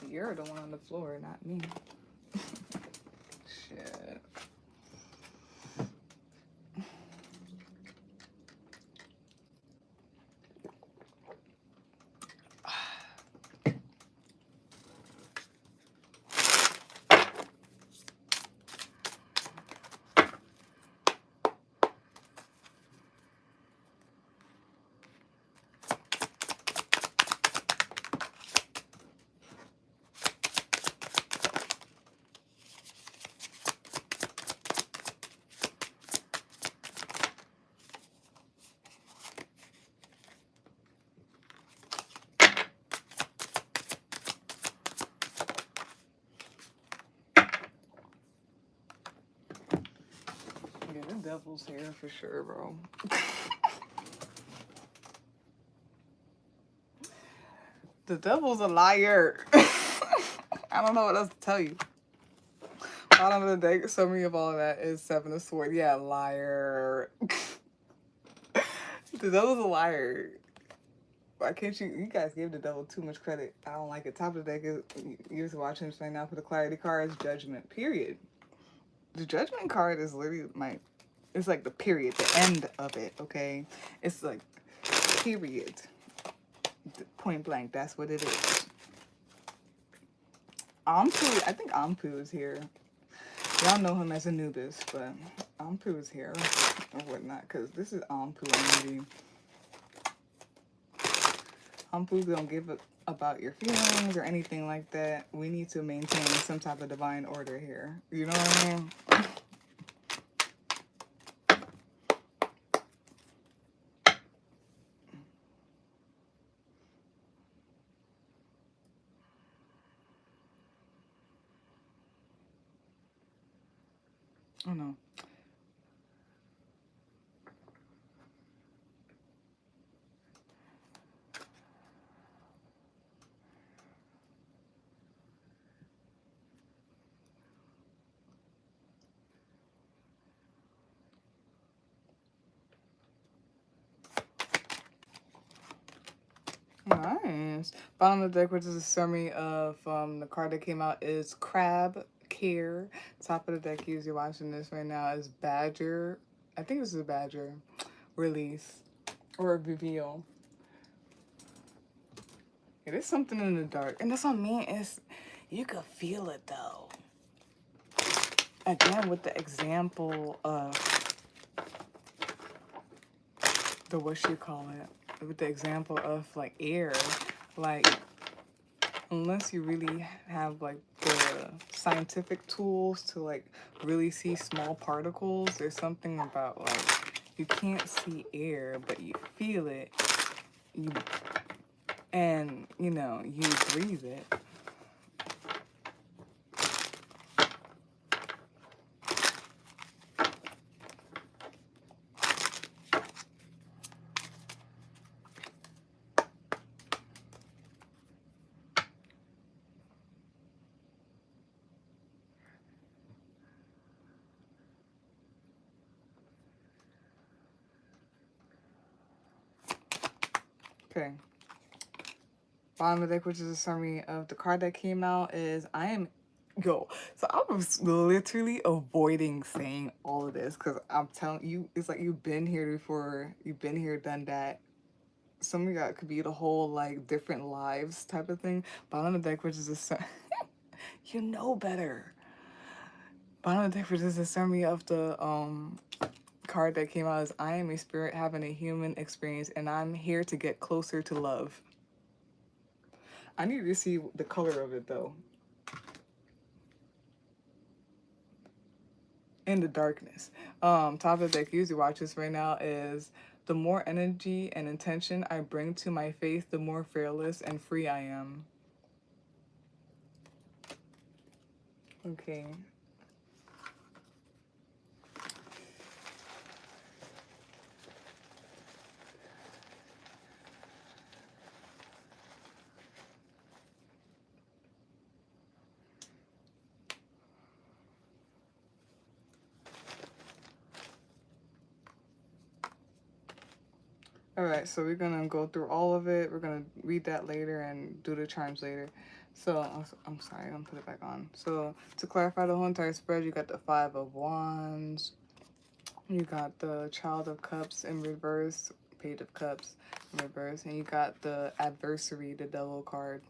You're the one on the floor, not me. Shit. Yeah, the devil's here for sure, bro. The devil's a liar. I don't know what else to tell you. Bottom of the deck, summary of all of that is Seven of Swords. Yeah, liar. The devil's a liar. Why can't you? You guys gave the devil too much credit. I don't like it. Top of the deck is you're watching this right now for the clarity card is Judgment. Period. The Judgment card is literally it's like the period, the end of it. Okay, it's like period. Point blank. That's what it is. Ampu. I think Ampu is here. Y'all know him as Anubis, but Ampu is here or whatnot because this is Ampu energy. Ampu's don't give a about your feelings or anything like that. We need to maintain some type of divine order here. You know what I mean? Oh no. Nice. Bottom of the deck, which is a summary of the card that came out, is Crab Care. Top of the deck, you're watching this right now, is Badger. I think this is a Badger release or a reveal. It is something in the dark. And that's what I mean is you could feel it though. Again, with the example of the, what you call it, with the example of like air, like unless you really have like the scientific tools to like really see small particles, there's something about like you can't see air but you feel it, you and you know you breathe it. Okay. Bottom of the deck, which is a summary of the card that came out, is I am yo. So I was literally avoiding saying all of this because I'm telling you, it's like you've been here before, you've been here, done that. Some of that could be the whole like different lives type of thing. Bottom of the deck, which is a you know better. Bottom of the deck, which is a summary of the card that came out, is I am a spirit having a human experience and I'm here to get closer to love. I need to see the color of it though. In the darkness. Top of the deck, usually watch this right now, is the more energy and intention I bring to my faith, the more fearless and free I am. Okay. All right, so we're gonna go through all of it. We're gonna read that later and do the charms later. So I'm sorry, I'm gonna put it back on. So to clarify the whole entire spread, you got the Five of Wands, you got the Child of Cups in reverse, Page of Cups in reverse, and you got the Adversary, the Devil card.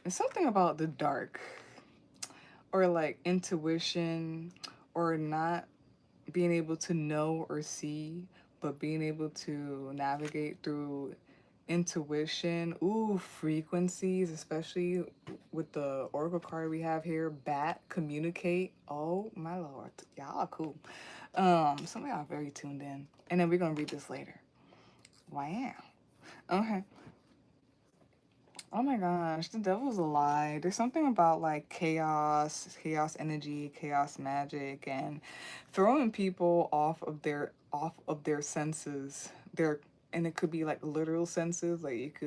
It's something about the dark, or like intuition, or not being able to know or see, but being able to navigate through intuition. Ooh, frequencies, especially with the oracle card we have here, Bat, communicate. Oh my lord, y'all are cool. Some of y'all are very tuned in, and then we're gonna read this later. Wow. Okay. Oh my gosh, the devil's a lie. There's something about like chaos energy, chaos magic, and throwing people off of their senses. And it could be like literal senses. Like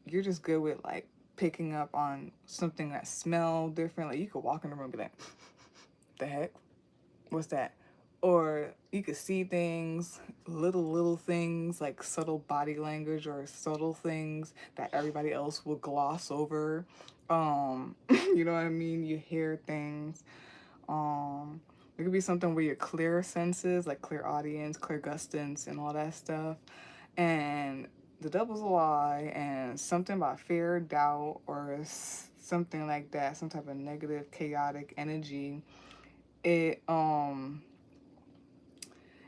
you're just good with like picking up on something that smells different. Like you could walk in the room and be like, the heck? What's that? Or you could see things, little things like subtle body language or subtle things that everybody else will gloss over. You know what I mean? You hear things. It could be something where your clear senses, like clear audience, clear gustance, and all that stuff. And the devil's a lie, and something about fear, doubt, or something like that, some type of negative, chaotic energy. It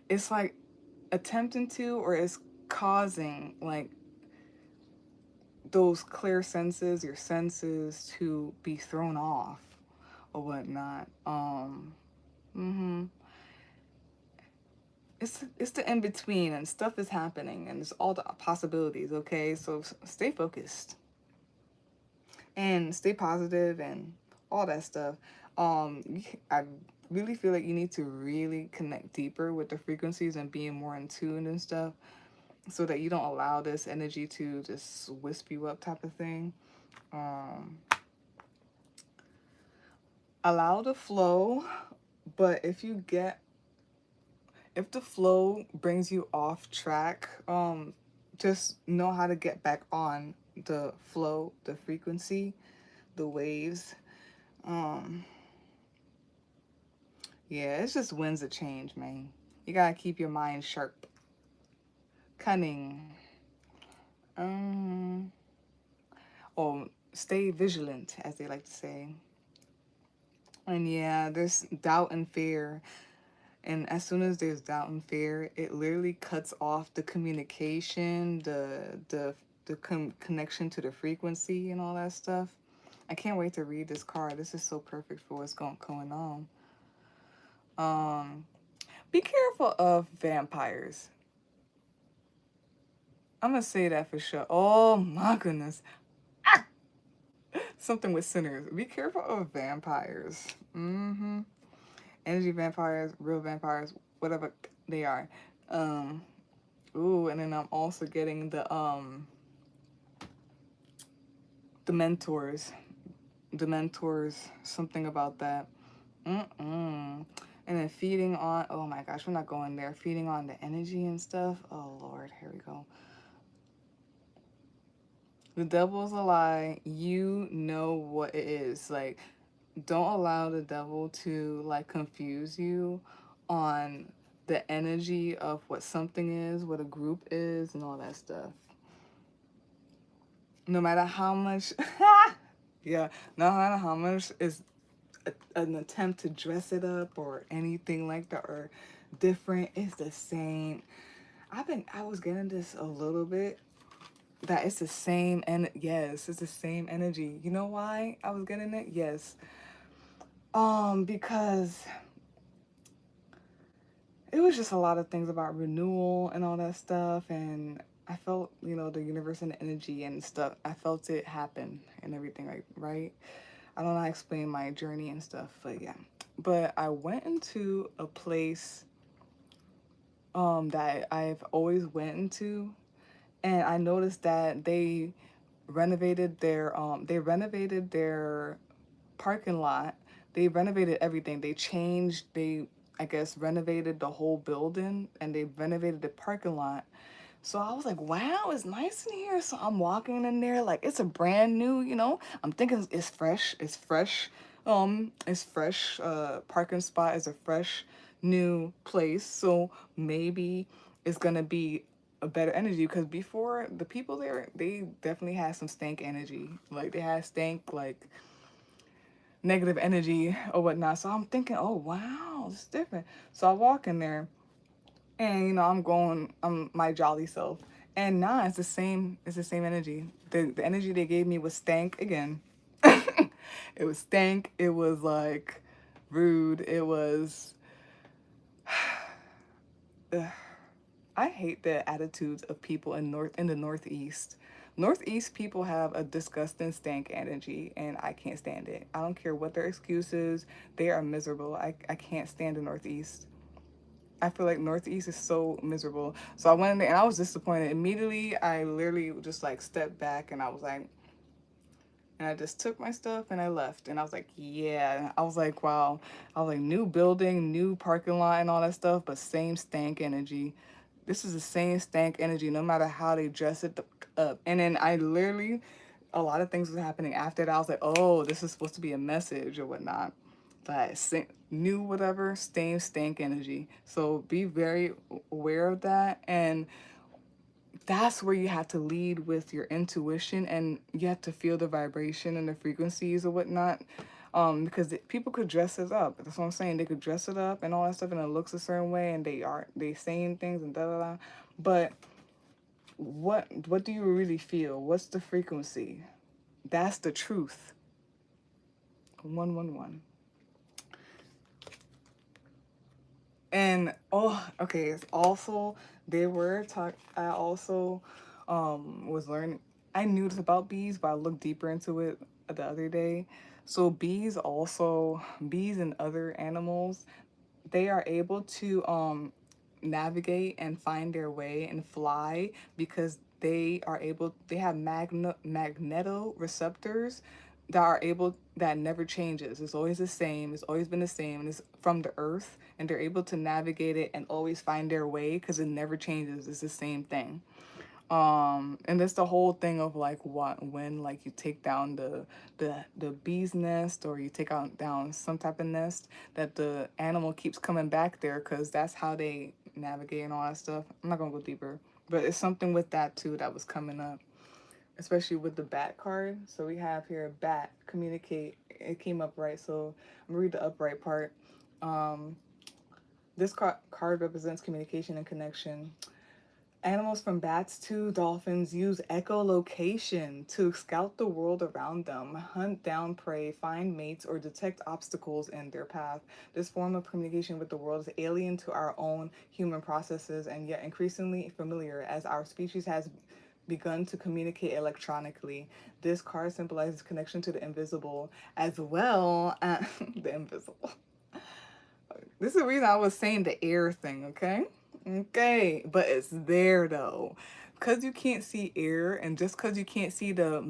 it's like attempting to, or it's causing like those clear senses, your senses, to be thrown off or whatnot. It's the in between, and stuff is happening, and it's all the possibilities. Okay, so stay focused and stay positive and all that stuff. I really feel like you need to really connect deeper with the frequencies and being more in tune and stuff, so that you don't allow this energy to just wisp you up type of thing. Allow the flow, but if the flow brings you off track, just know how to get back on the flow, the frequency, the waves. Yeah, it's just winds of change, man. You gotta keep your mind sharp. Cunning. Or stay vigilant, as they like to say. And yeah, there's doubt and fear. And as soon as there's doubt and fear, it literally cuts off the communication, the connection to the frequency and all that stuff. I can't wait to read this card. This is so perfect for what's going on. Be careful of vampires. I'm gonna say that for sure. Oh my goodness. Something with sinners. Be careful of vampires. Energy vampires, real vampires, whatever they are. Ooh, and then I'm also getting the mentors. The mentors, something about that. And then feeding on, oh my gosh, we're not going there. Feeding on the energy and stuff. Oh Lord, here we go. The devil's a lie. You know what it is. Like, don't allow the devil to like confuse you on the energy of what something is, what a group is, and all that stuff. No matter how much, yeah, no matter how much is an attempt to dress it up or anything like that or different, it's the same. I was getting this a little bit, that it's the same, and yes, it's the same energy. You know why I was getting it? Yes. Because it was just a lot of things about renewal and all that stuff, and I felt, you know, the universe and the energy and stuff. I felt it happen and everything, like, right? I don't know how to explain my journey and stuff, but yeah. But I went into a place that I've always went into, and I noticed that they renovated their parking lot. They renovated everything. They changed, they, I guess, renovated the whole building, and they renovated the parking lot. So I was like, wow, it's nice in here. So I'm walking in there like it's a brand new, you know. I'm thinking it's fresh. It's fresh. It's fresh. Parking spot is a fresh new place. So maybe it's gonna be a better energy, because before, the people there, they definitely had some stank energy. Like they had stank, like negative energy or whatnot. So I'm thinking, oh wow, it's different. So I walk in there, and you know, I'm my jolly self, and nah, it's the same energy. The energy they gave me was stank again. It was stank. It was like rude. It was ugh. I hate the attitudes of people in the Northeast. Northeast people have a disgusting stank energy, and I can't stand it. I don't care what their excuses. They are miserable. I can't stand the Northeast. I feel like Northeast is so miserable. So I went in there and I was disappointed. Immediately, I literally just like stepped back, and I was like, and I just took my stuff and I left. And I was like, yeah. I was like, wow. I was like, new building, new parking lot and all that stuff, but same stank energy. This is the same stank energy, no matter how they dress it up. And then I literally, a lot of things was happening after that. I was like, oh, this is supposed to be a message or whatnot. But new whatever, same stank energy. So be very aware of that. And that's where you have to lead with your intuition, and you have to feel the vibration and the frequencies or whatnot. Because people could dress it up. That's what I'm saying. They could dress it up and all that stuff, and it looks a certain way, and they saying things and da da da. But what do you really feel? What's the frequency? That's the truth. 111. And oh, okay. It's also, they were talk. I also was learning. I knew this about bees, but I looked deeper into it the other day. So bees and other animals, they are able to navigate and find their way and fly, because they have magnetoreceptors that are able, that never changes. It's always the same. It's always been the same, and it's from the earth, and they're able to navigate it and always find their way because it never changes. It's the same thing. And that's the whole thing of like, what, when like you take down the bee's nest, or you take out down some type of nest, that the animal keeps coming back there, because that's how they navigate and all that stuff. I'm not gonna go deeper, but it's something with that too that was coming up, especially with the bat card. So we have here bat, communicate. It came up right, so I'm gonna read the upright part. um this card represents communication and connection. Animals from bats to dolphins use echolocation to scout the world around them, hunt down prey, find mates, or detect obstacles in their path. This form of communication with the world is alien to our own human processes, and yet increasingly familiar as our species has begun to communicate electronically. This card symbolizes connection to the invisible as well as the invisible. This is the reason I was saying the air thing, okay? Okay, but it's there though. Cause you can't see air, and just cause you can't see the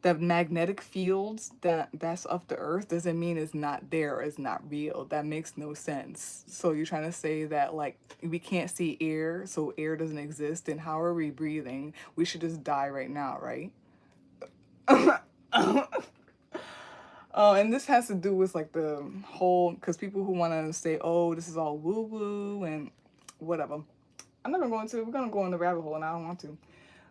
the magnetic fields that's of the earth, doesn't mean it's not there or it's not real. That makes no sense. So you're trying to say that like we can't see air, so air doesn't exist, and how are we breathing? We should just die right now, right? Oh, and this has to do with like the whole, because people who want to say, oh, this is all woo woo and whatever. I'm not gonna go into it. We're gonna go in the rabbit hole, and I don't want to.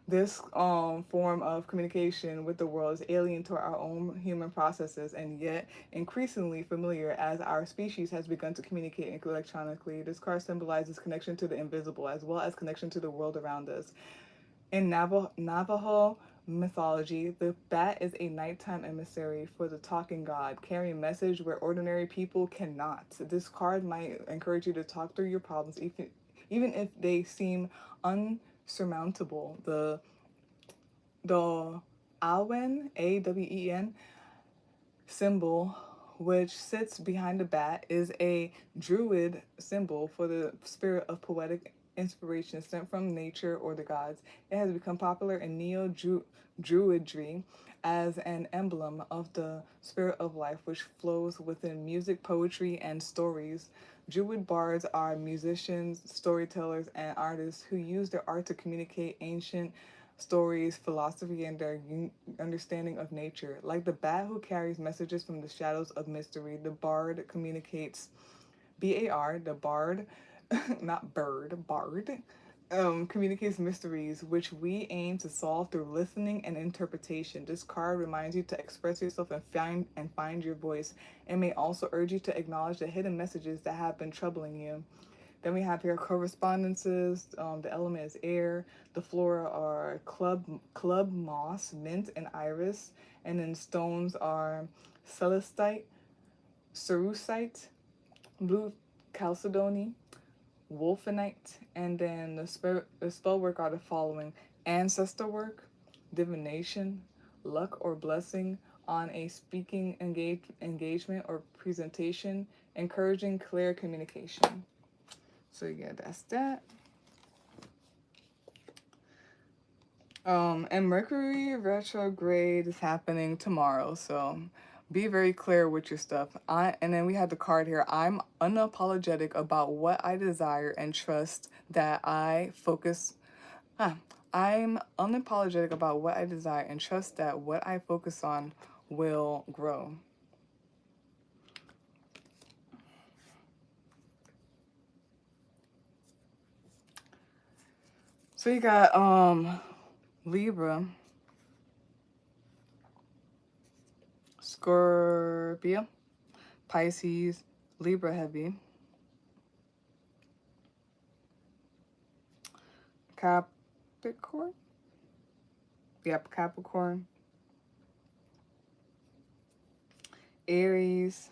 This form of communication with the world is alien to our own human processes, and yet increasingly familiar as our species has begun to communicate electronically. This card symbolizes connection to the invisible as well as connection to the world around us. In Navajo mythology, the bat is a nighttime emissary for the talking god, carrying a message where ordinary people cannot. This card might encourage you to talk through your problems, even if they seem unsurmountable. The Awen, Awen symbol, which sits behind the bat, is a druid symbol for the spirit of poetic inspiration sent from nature or the gods. It has become popular in neo-druidry as an emblem of the spirit of life, which flows within music, poetry, and stories. Druid bards are musicians, storytellers, and artists who use their art to communicate ancient stories, philosophy, and their understanding of nature. Like the bat who carries messages from the shadows of mystery, the bard communicates, B-A-R, the bard, not bird, bard, communicates mysteries which we aim to solve through listening and interpretation. This card reminds you to express yourself and find your voice, and may also urge you to acknowledge the hidden messages that have been troubling you. Then we have here correspondences. The element is air. The flora are club moss, mint, and iris. And then stones are celestite, cerussite, blue chalcedony, wolfenite. And then the spell work are the following: ancestor work, divination, luck or blessing on a speaking engagement or presentation, encouraging clear communication. So yeah, that's that. And Mercury retrograde is happening tomorrow, so be very clear with your stuff. And then we have the card here. I'm unapologetic about what I desire and trust that I focus. I'm unapologetic about what I desire and trust that what I focus on will grow. So you got Libra, Scorpio, Pisces, Libra heavy, Capricorn, yep, Capricorn, Aries,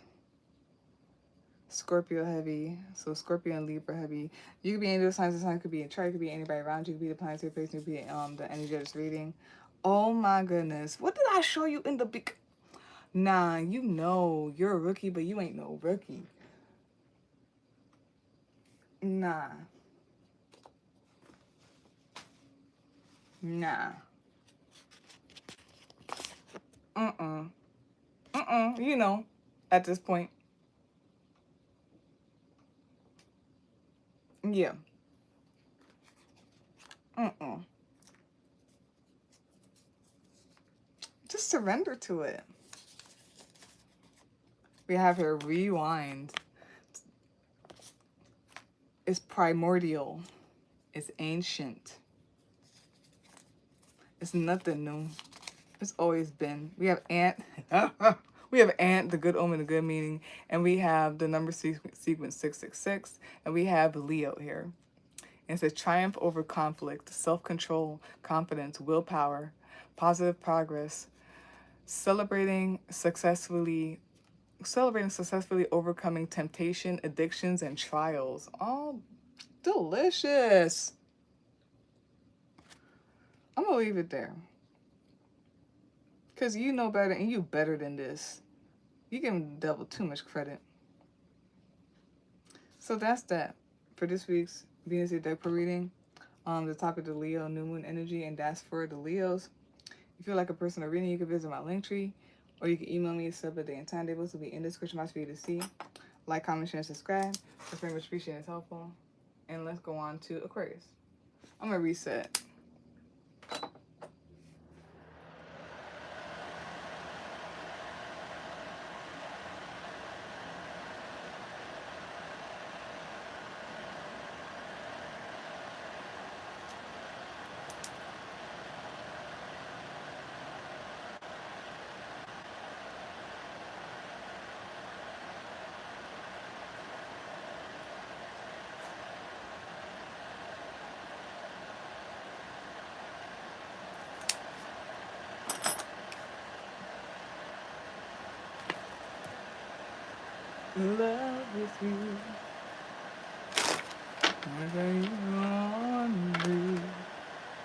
Scorpio heavy, so Scorpio and Libra heavy. You could be any of those signs. The sign could be a chart, could be anybody around you, could be the planets you're facing, could be the energy that's reading. Oh my goodness, what did I show you in the big? Nah, you know you're a rookie, but you ain't no rookie. Nah. You know, at this point. Yeah. Just surrender to it. We have here rewind. It's primordial. It's ancient. It's nothing new. It's always been. We have Ant. We have Ant, the good omen, the good meaning. And we have the number sequence 666. And we have Leo here. And it says triumph over conflict, self-control, confidence, willpower, positive progress, celebrating successfully overcoming temptation, addictions, and trials. Oh, delicious. I'm gonna leave it there. Because you know better, and you better than this. You give the devil too much credit. So that's that for this week's Venus deck per reading. The topic of Leo, new moon energy, and that's for the Leos. If you feel like a personal reading, you can visit my link tree, or you can email me at set up a day and time tables. Will be in the description box for you to see. Like, comment, share, and subscribe. It's very much appreciated. It's helpful. And let's go on to Aquarius. I'm gonna reset. Love with you. Whatever you want to do,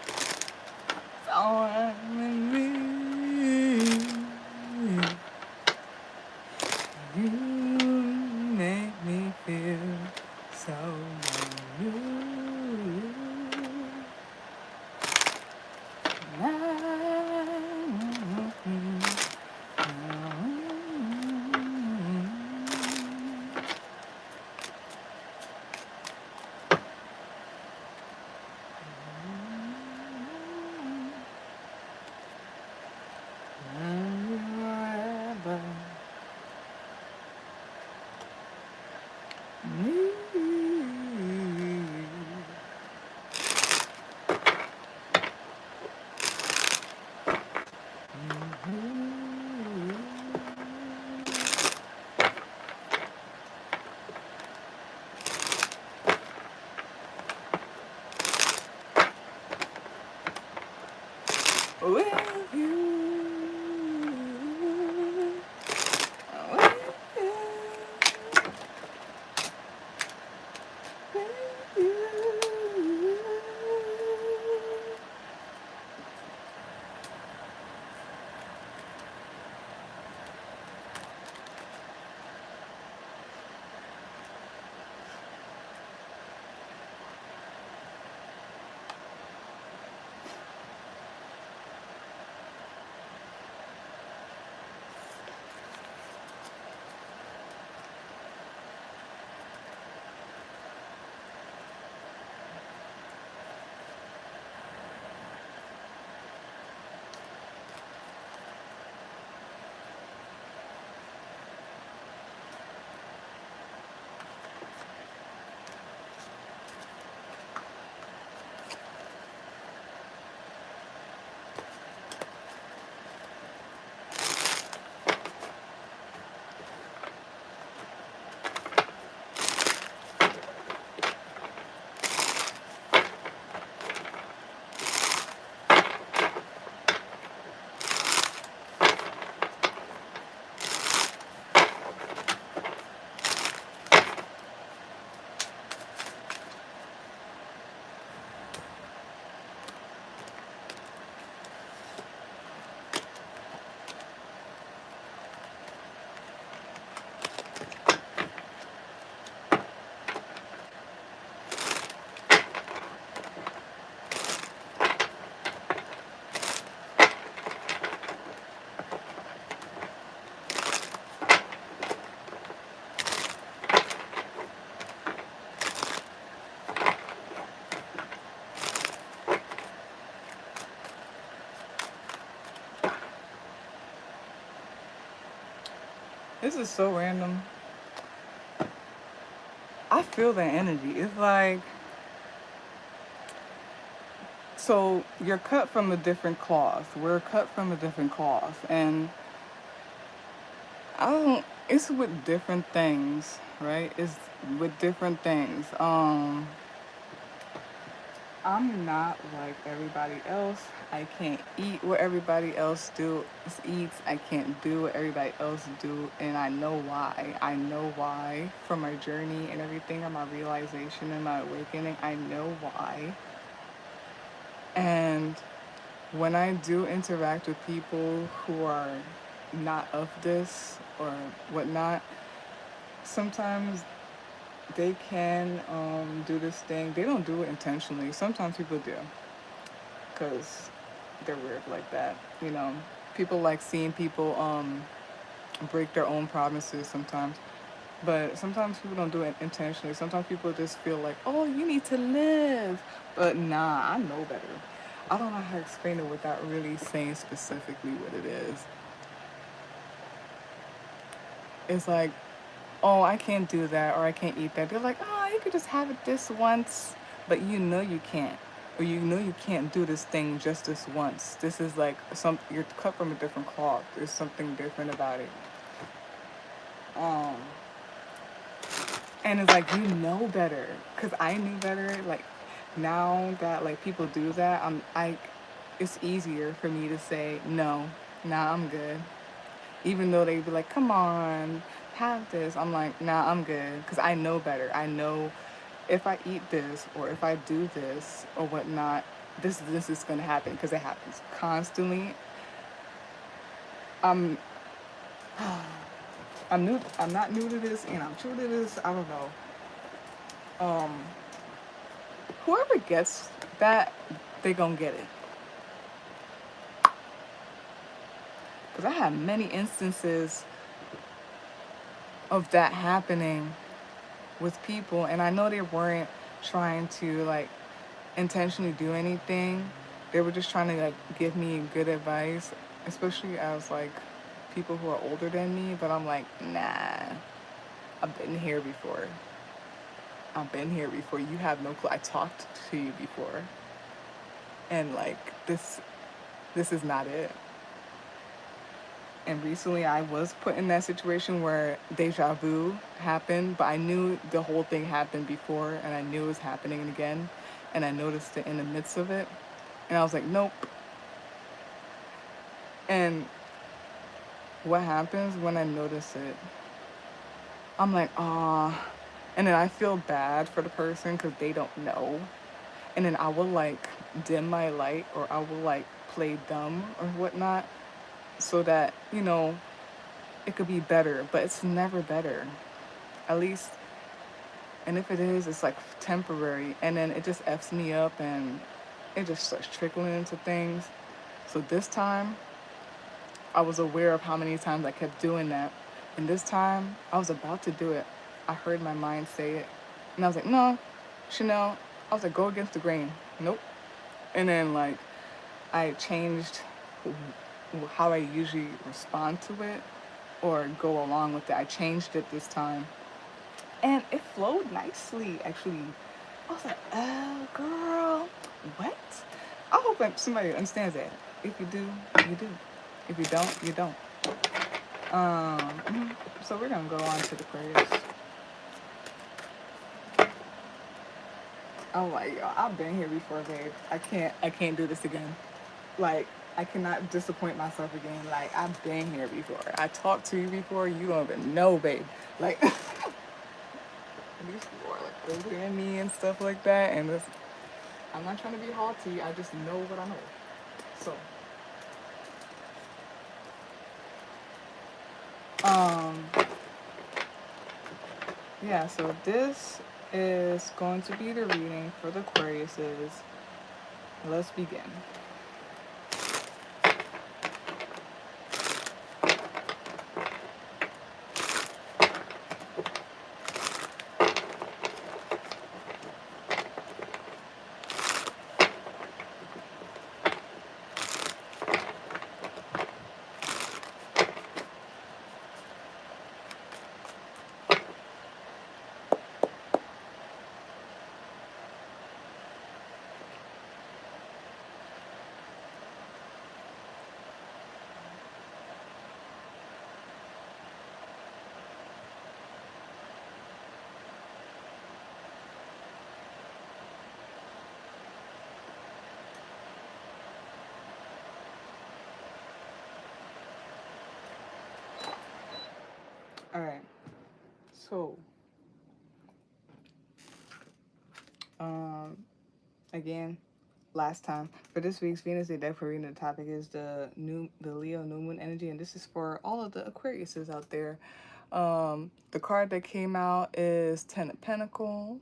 it's alright with me. You make me feel so new. With you, with you. This is so random. I feel that energy. It's like, so you're cut from a different cloth. We're cut from a different cloth. And I don't, it's with different things, right? It's with different things. I'm not like everybody else. I can't eat what everybody else eats. I can't do what everybody else do, and I know why. I know why from my journey and everything, and my realization and my awakening. I know why. And when I do interact with people who are not of this or whatnot, sometimes they can do this thing. They don't do it intentionally. Sometimes people do, because they're weird like that. You know, people like seeing people break their own promises sometimes. But sometimes people don't do it intentionally. Sometimes people just feel like, oh, you need to live. But nah, I know better. I don't know how to explain it without really saying specifically what it is. It's like, oh, I can't do that, or I can't eat that. They're like, oh, you could just have it this once, but you know you can't. Or you know you can't do this thing just this once. This is like you're cut from a different cloth. There's something different about it. And it's like, you know better. Because I knew better. Like, now that like people do that, it's easier for me to say, no, nah, I'm good. Even though they be like, come on, have this. I'm like, nah, I'm good. Because I know better. I know if I eat this or if I do this or whatnot, this is gonna happen because it happens constantly. I'm I'm new. I'm not new to this, and I'm true to this. I don't know. Um, whoever gets that, they gonna get it. Because I have many instances of that happening with people, and I know they weren't trying to like intentionally do anything. They were just trying to like give me good advice, especially as like people who are older than me. But I'm like, nah, I've been here before. I've been here before. You have no clue. I talked to you before, and like this is not it. And recently I was put in that situation where deja vu happened, but I knew the whole thing happened before, and I knew it was happening again, and I noticed it in the midst of it, and I was like, nope. And what happens when I notice it? I'm like, ah, and then I feel bad for the person because they don't know, and then I will like dim my light, or I will like play dumb or whatnot, so that it could be better, but it's never better. At least, and if it is, it's like temporary, and then it just f's me up, and it just starts trickling into things. So this time, I was aware of how many times I kept doing that, and this time I was about to do it. I heard my mind say it, and I was like, no, Chanel. I was like, go against the grain. Nope. And then like I changed how I usually respond to it or go along with it. I changed it this time, and it flowed nicely, actually. I was like, oh, girl, what? I hope that somebody understands that. If you do, you do. If you don't, you don't. So we're gonna go on to the Aquarius. I'm like, yo, I've been here before, babe. I can't do this again. Like, I cannot disappoint myself again. Like, I've been here before. I talked to you before. You don't even know, babe. Like, these people are like older than me and stuff like that. And this, I'm not trying to be haughty. I just know what I know. So, yeah. So this is going to be the reading for the Aquariuses. Let's begin. All right. So, again, last time for this week's Venus Day deck reading, the topic is the Leo new moon energy, and this is for all of the Aquariuses out there. The card that came out is Ten of Pentacles.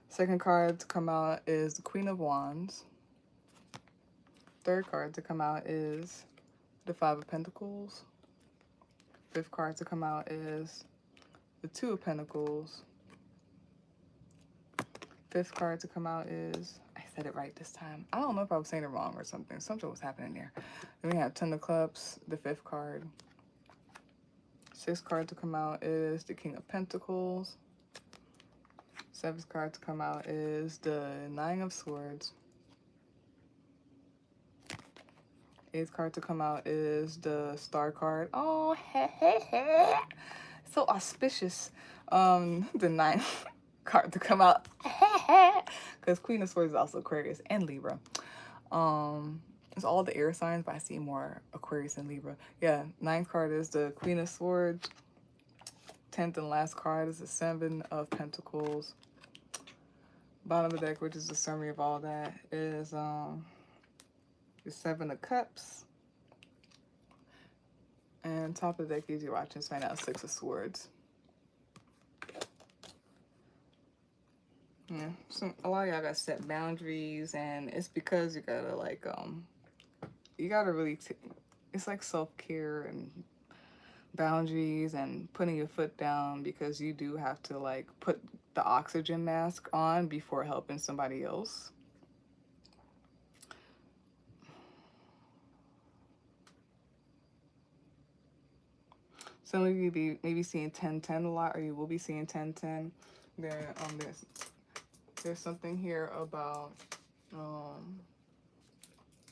Second card to come out is the Queen of Wands. Third card to come out is the Five of Pentacles. Fifth card to come out is the Two of Pentacles. Fifth card to come out is, I said it right this time. I don't know if I was saying it wrong or something. Something was happening there. Then we have Ten of Cups, the fifth card. Sixth card to come out is the King of Pentacles. Seventh card to come out is the Nine of Swords. Eighth card to come out is the Star card. Oh, so auspicious. The ninth card to come out, because Queen of Swords is also Aquarius and Libra. It's all the air signs, but I see more Aquarius and Libra. Yeah, ninth card is the Queen of Swords. 10th and last card is the Seven of Pentacles. Bottom of the deck, which is the summary of all that, is the Seven of Cups. And top of the deck is you're watching, find out Six of Swords. Yeah, so a lot of y'all got set boundaries, and it's because you gotta like you gotta really it's like self-care and boundaries and putting your foot down, because you do have to like put the oxygen mask on before helping somebody else. Some of you be maybe seeing 10-10 a lot, or you will be seeing 10-10. There there's something here about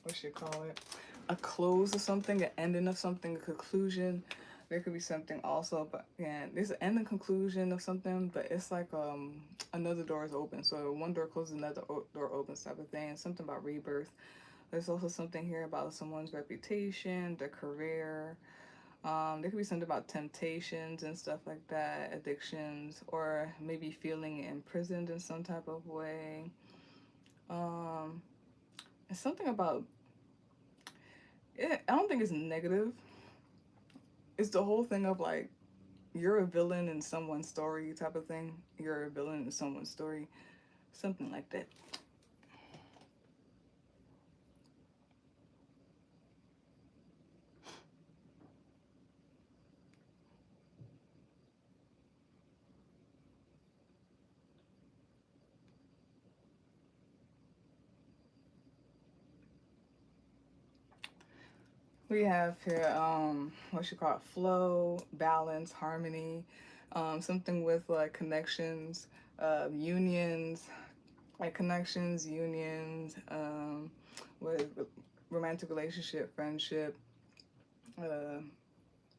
what should you call it, a close of something, an ending of something, a conclusion. There could be something also, but yeah, there's an end and conclusion of something, but it's like another door is open. So one door closes, another door opens, type of thing. Something about rebirth. There's also something here about someone's reputation, their career. There could be something about temptations and stuff like that, addictions, or maybe feeling imprisoned in some type of way. It's something about it. I don't think it's negative. It's the whole thing of like, you're a villain in someone's story type of thing. You're a villain in someone's story. Something like that. We have here, what you call it, flow, balance, harmony, something with like connections, unions, like connections, unions, with romantic relationship, friendship,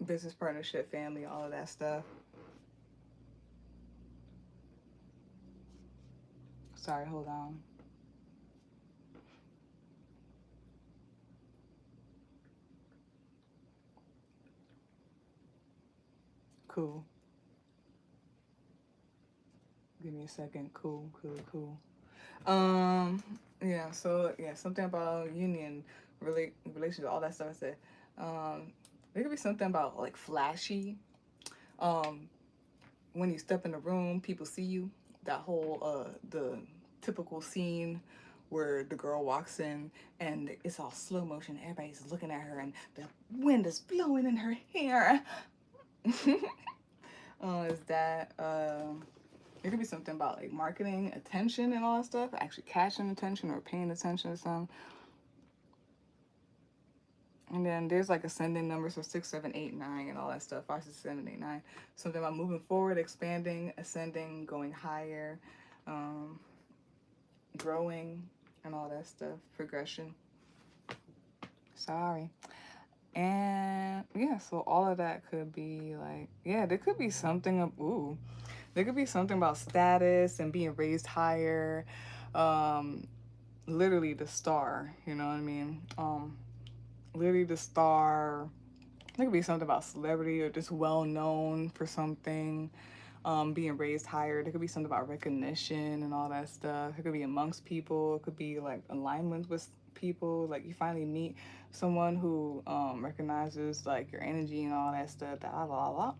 business partnership, family, all of that stuff. Sorry, hold on. Cool. Give me a second. Cool. Yeah, so yeah, something about union, relationship, all that stuff I said. There could be something about like flashy. When you step in the room, people see you. That whole the typical scene where the girl walks in and it's all slow motion, everybody's looking at her and the wind is blowing in her hair. Is that it could be something about like marketing, attention, and all that stuff. Actually catching attention or paying attention to something. And then there's like ascending numbers, so 6, 7, 8, 9, and all that stuff. 5, 6, 7, 8, 9. Something about moving forward, expanding, ascending, going higher, growing, and all that stuff. Progression. Sorry. And yeah, so all of that could be like, yeah, there could be something of, ooh, there could be something about status and being raised higher. Literally the star, you know what I mean? Literally the star. There could be something about celebrity or just well known for something, being raised higher. There could be something about recognition and all that stuff. It could be amongst people. It could be like alignment with people. Like you finally meet someone who recognizes like your energy and all that stuff. Blah, blah, blah.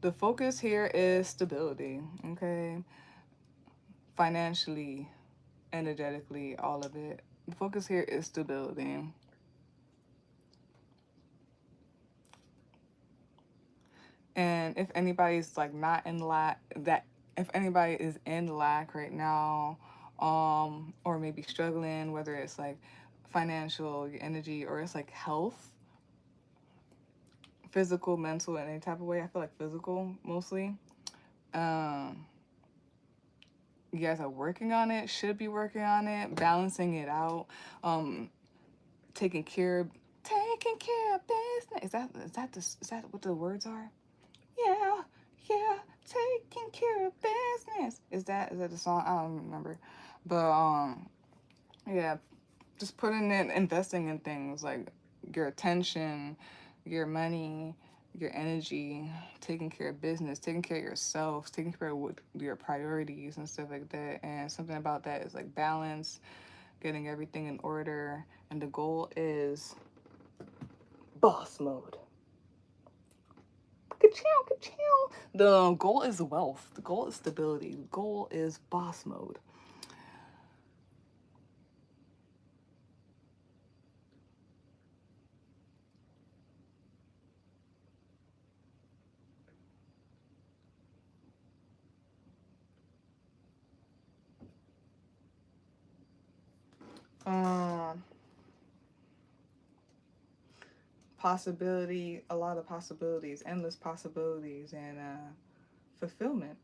The focus here is stability, okay? Financially, energetically, all of it. The focus here is stability. And if anybody's like not in lack, that if anybody is in lack right now, or maybe struggling, whether it's like financial, energy, or it's like health, physical, mental, in any type of way. I feel like physical mostly. You guys are working on it, should be working on it, balancing it out, taking care of business. Is that what the words are? Yeah, taking care of business. Is that the song? I don't remember. But Yeah, just putting in, investing in things like your attention, your money, your energy, taking care of business, taking care of yourself, taking care of what your priorities and stuff like that. And something about that is like balance, getting everything in order. And the goal is boss mode. Ka-chow, ka-chow. The goal is wealth. The goal is stability. The goal is boss mode. Um, Possibility, a lot of possibilities, endless possibilities, and fulfillment.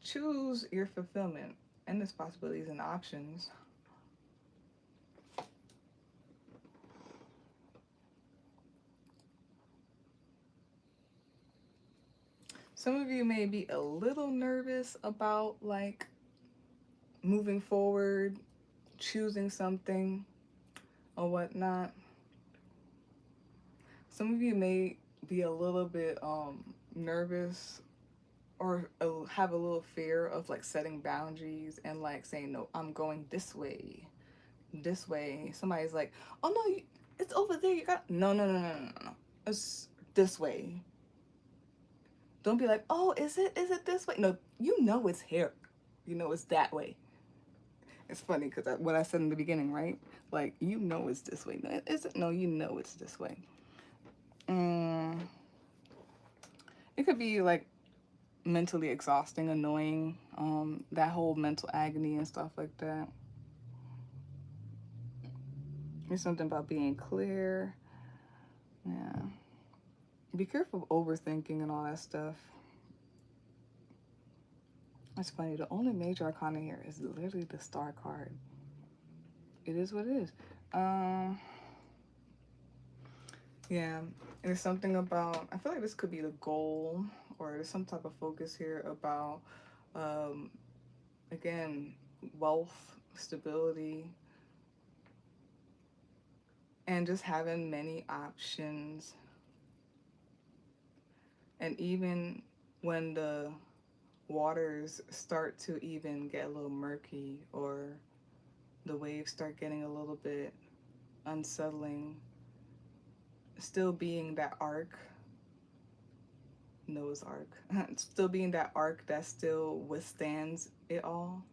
Choose your fulfillment, endless possibilities and options. Some of you may be a little nervous about like moving forward, choosing something or whatnot. Some of you may be a little bit nervous or have a little fear of like setting boundaries and like saying no, I'm going this way, this way. Somebody's like, oh no, it's over there, you got, no, no, no, no, no, no, it's this way. Don't be like, oh, is it this way? No, you know it's here, you know it's that way. It's funny because what I said in the beginning, right? Like, you know it's this way. No, is it? No, you know it's this way. mm, it could be like mentally exhausting, annoying, that whole mental agony and stuff like that. There's something about being clear. Yeah. Be careful of overthinking and all that stuff. It's funny. The only major arcana here is literally the star card. It is what it is. Yeah. And there's something about, I feel like this could be the goal, or there's some type of focus here about, um, again, wealth, stability, and just having many options. And even when the waters start to even get a little murky, or the waves start getting a little bit unsettling, still being that arc, Noah's Ark, still being that arc that still withstands it all.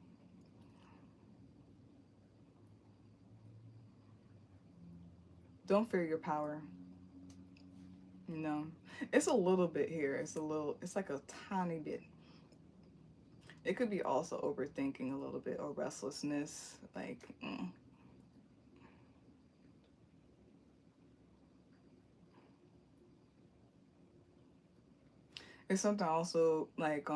Don't fear your power. You know, it's a little bit here. It's like a tiny bit. It could be also overthinking a little bit, or restlessness. Like, it's something also like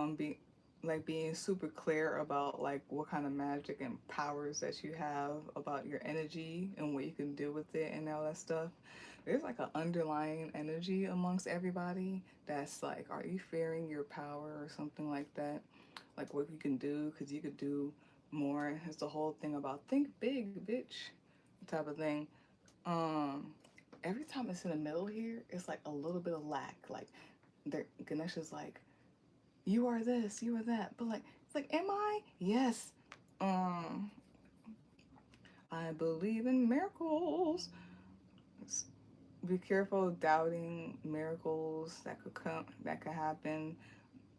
being super clear about like what kind of magic and powers that you have, about your energy and what you can do with it and all that stuff. There's like an underlying energy amongst everybody that's like, are you fearing your power or something like that? Like what you can do, because you could do more. It's the whole thing about think big, bitch, type of thing. Um, every time it's in the middle here, it's like a little bit of lack. Like Ganesha's like, you are this, you are that, but like, it's like, am I? Yes. Um, I believe in miracles. Be careful of doubting miracles that could come, that could happen.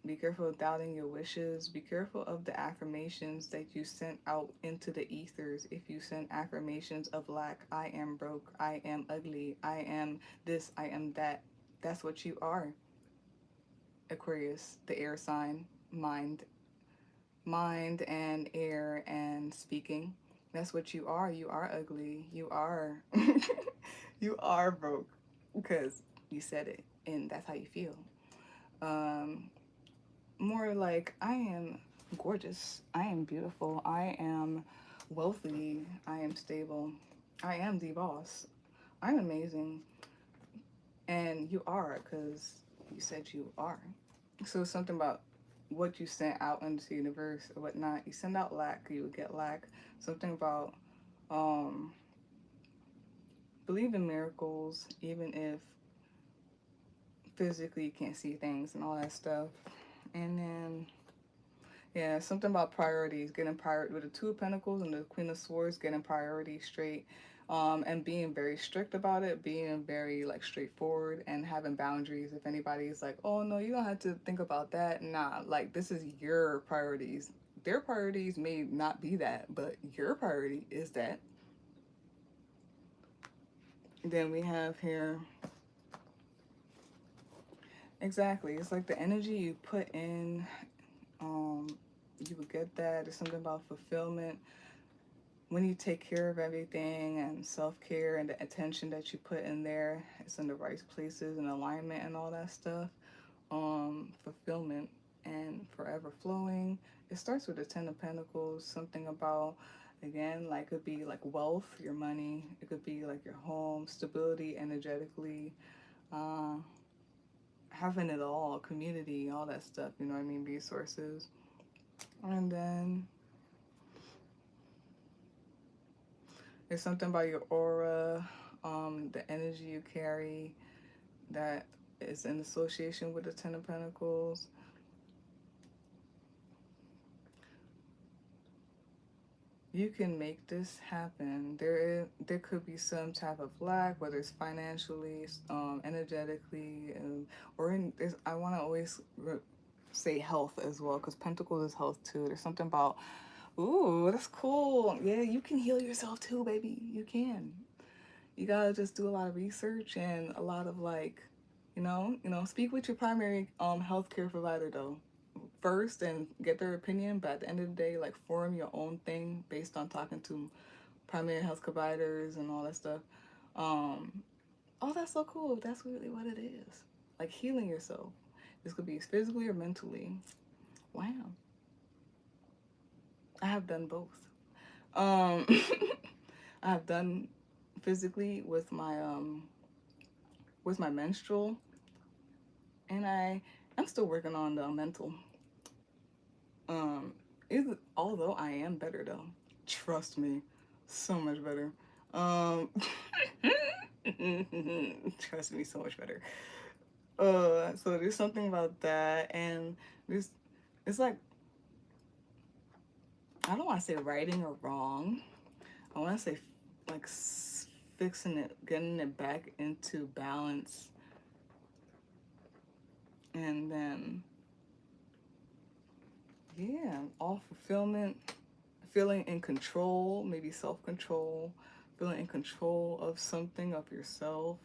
Be careful of doubting your wishes. Be careful of the affirmations that you sent out into the ethers. If you send affirmations of lack, I am broke, I am ugly, I am this, I am that, that's what you are. Aquarius, the air sign, mind and air and speaking. That's what you are. You are ugly. You are you are broke because you said it and that's how you feel. Um, More like, I am gorgeous. I am beautiful. I am wealthy. I am stable. I am the boss. I'm amazing. And you are, because you said you are. So something about what you sent out into the universe or whatnot. You send out lack, you would get lack. Something about Um, believe in miracles, even if physically you can't see things and all that stuff. And then, yeah, something about priorities, getting priority with the Two of Pentacles and the Queen of Swords, getting priorities straight, and being very strict about it, being very like straightforward and having boundaries. If anybody's like, oh no, you don't have to think about that. Nah, like this is your priorities. Their priorities may not be that, but your priority is that. Then we have here, exactly, it's like the energy you put in, you would get that. There's something about fulfillment when you take care of everything, and self-care and the attention that you put in there, it's in the right places and alignment and all that stuff. Fulfillment and forever flowing. It starts with the Ten of Pentacles, something about, again, like, it could be like wealth, your money, it could be like your home, stability energetically, uh, having it all, community, all that stuff, you know what I mean, resources. And then there's something about your aura, the energy you carry that is in association with the Ten of Pentacles. You can make this happen. There could be some type of lack, whether it's financially, energetically, or in this. I want to always say health as well, because Pentacles is health too. There's something about, ooh, that's cool. Yeah, you can heal yourself too, baby. You can. You gotta just do a lot of research and a lot of like, speak with your primary healthcare provider though first and get their opinion, but at the end of the day, like, form your own thing based on talking to primary health providers and all that stuff. Um, oh, that's so cool. That's really what it is. Like healing yourself. This could be physically or mentally. Wow. I have done both. Um, I have done physically with my menstrual, and I'm still working on the mental. Um, although I am better though. Trust me, so much better. Um, trust me, so much better. So there's something about that, and there's, it's like, I don't want to say righting or wrong. I want to say like fixing it, getting it back into balance, and then, yeah, all fulfillment, feeling in control, maybe self-control, feeling in control of something, of yourself.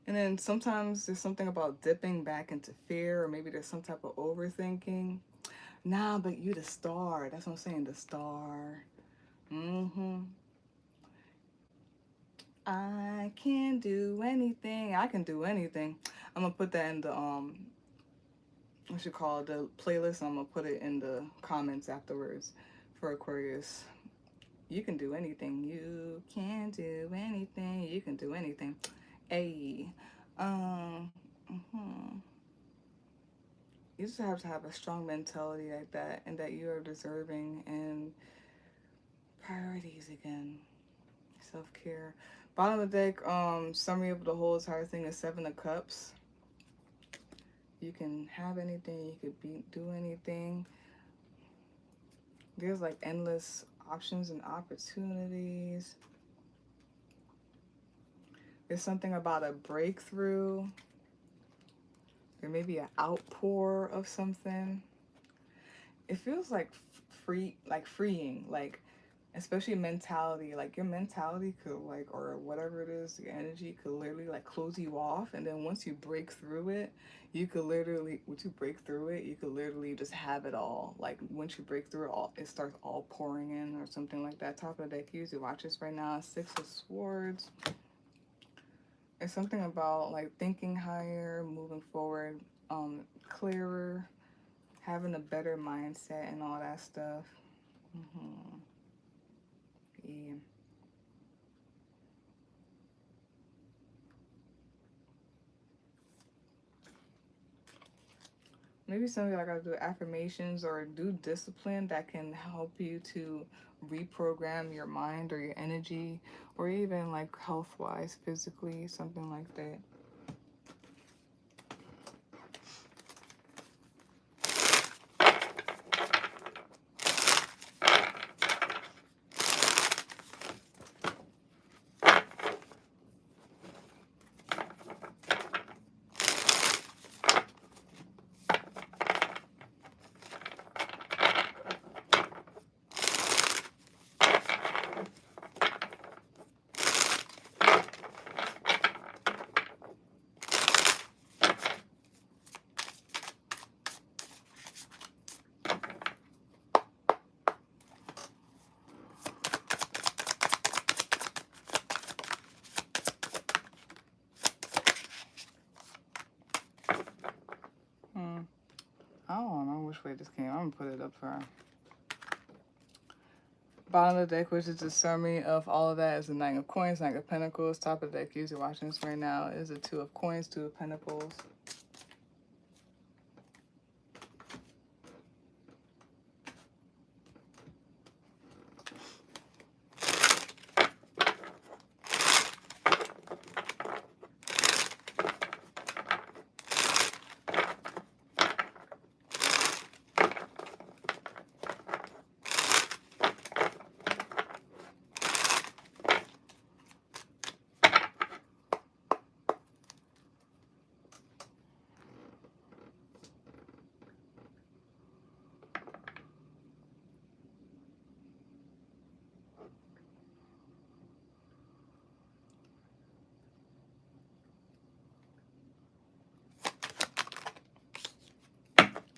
And then sometimes there's something about dipping back into fear, or maybe there's some type of overthinking. Nah, but you the star. That's what I'm saying, the star. Mm-hmm. I can do anything. I can do anything. I'm gonna put that in the what you call it, the playlist. I'm gonna put it in the comments afterwards for Aquarius. You can do anything. You can do anything. You can do anything. Hey, mm-hmm. You just have to have a strong mentality like that, and that you are deserving, and priorities again. Self-care. Bottom of the deck, summary of the whole entire thing is Seven of Cups. You can have anything, you could do anything. There's like endless options and opportunities. There's something about a breakthrough. There may be an outpour of something. It feels like freeing, like, especially mentality. Like, your mentality could, like, or whatever it is, your energy could literally like close you off, and then once you break through it, you could literally, you could literally just have it all. Like, once you break through it, all it starts all pouring in, or something like that. Top of the deck, usually watch this right now. Six of Swords. It's something about like thinking higher, moving forward, clearer, having a better mindset and all that stuff. Mm-hmm. Yeah. Maybe something like I gotta do affirmations or do discipline that can help you to reprogram your mind or your energy, or even like health-wise, physically, something like that. I don't know which way this came. I'm gonna put it up for her. Bottom of the deck, which is the summary of all of that, is the Knight of Coins, Knight of Pentacles. Top of the deck, usually watching this right now, is the Two of Coins, Two of Pentacles.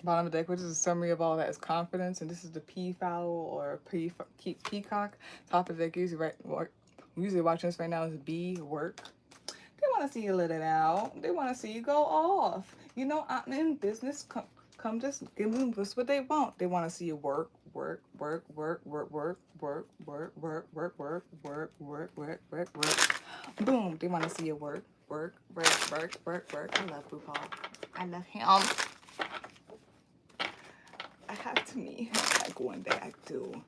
Bottom of the deck, which is a summary of all that, is confidence, and this is the peafowl or peacock. Top of the deck, usually watching this right now, is bee, work. They want to see you let it out. They want to see you go off. You know, I'm in business. Come just give them just what they want. They want to see you work, work, work, work, work, work, work, work, work, work, work, work, work, work, work, work. Boom. They want to see you work, work, work, work, work, work. I love RuPaul. I love him. I have to meet him like one day. I do.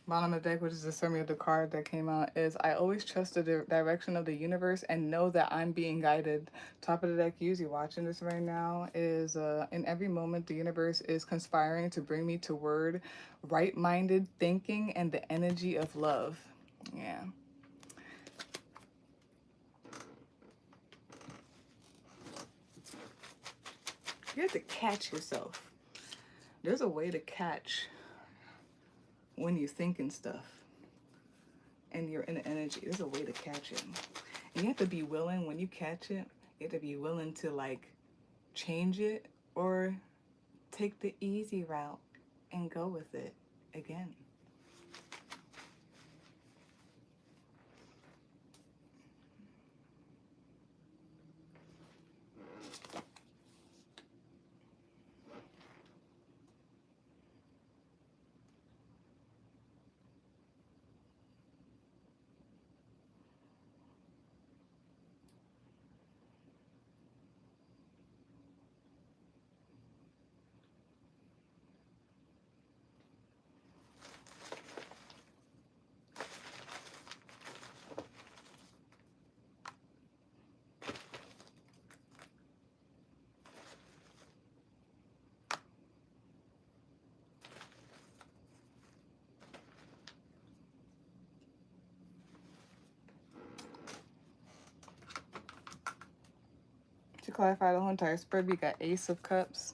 Bottom of the deck, which is the summary of the card that came out, is I always trust the direction of the universe and know that I'm being guided. Top of the deck, usually watching this right now, is in every moment the universe is conspiring to bring me toward right-minded thinking and the energy of love. Yeah. You have to catch yourself. There's a way to catch when you're thinking stuff and you're in the energy. There's a way to catch it. And you have to be willing, when you catch it, you have to be willing to like change it or take the easy route and go with it again. To clarify the whole entire spread, we got Ace of Cups.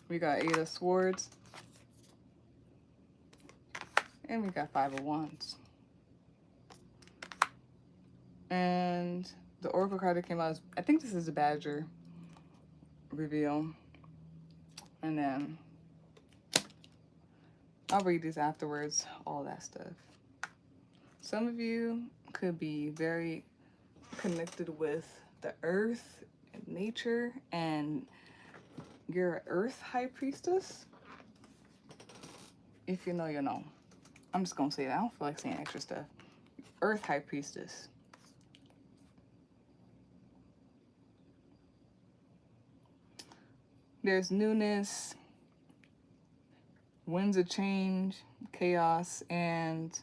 We got Eight of Swords. And we got Five of Wands. And the Oracle card that came out is, I think this is the Badger reveal. And then I'll read these afterwards, all that stuff. Some of you could be very connected with the earth and nature, and you're an earth high priestess. If you know, you know. I'm just gonna say that. I don't feel like saying extra stuff. Earth high priestess. There's newness, winds of change, chaos, and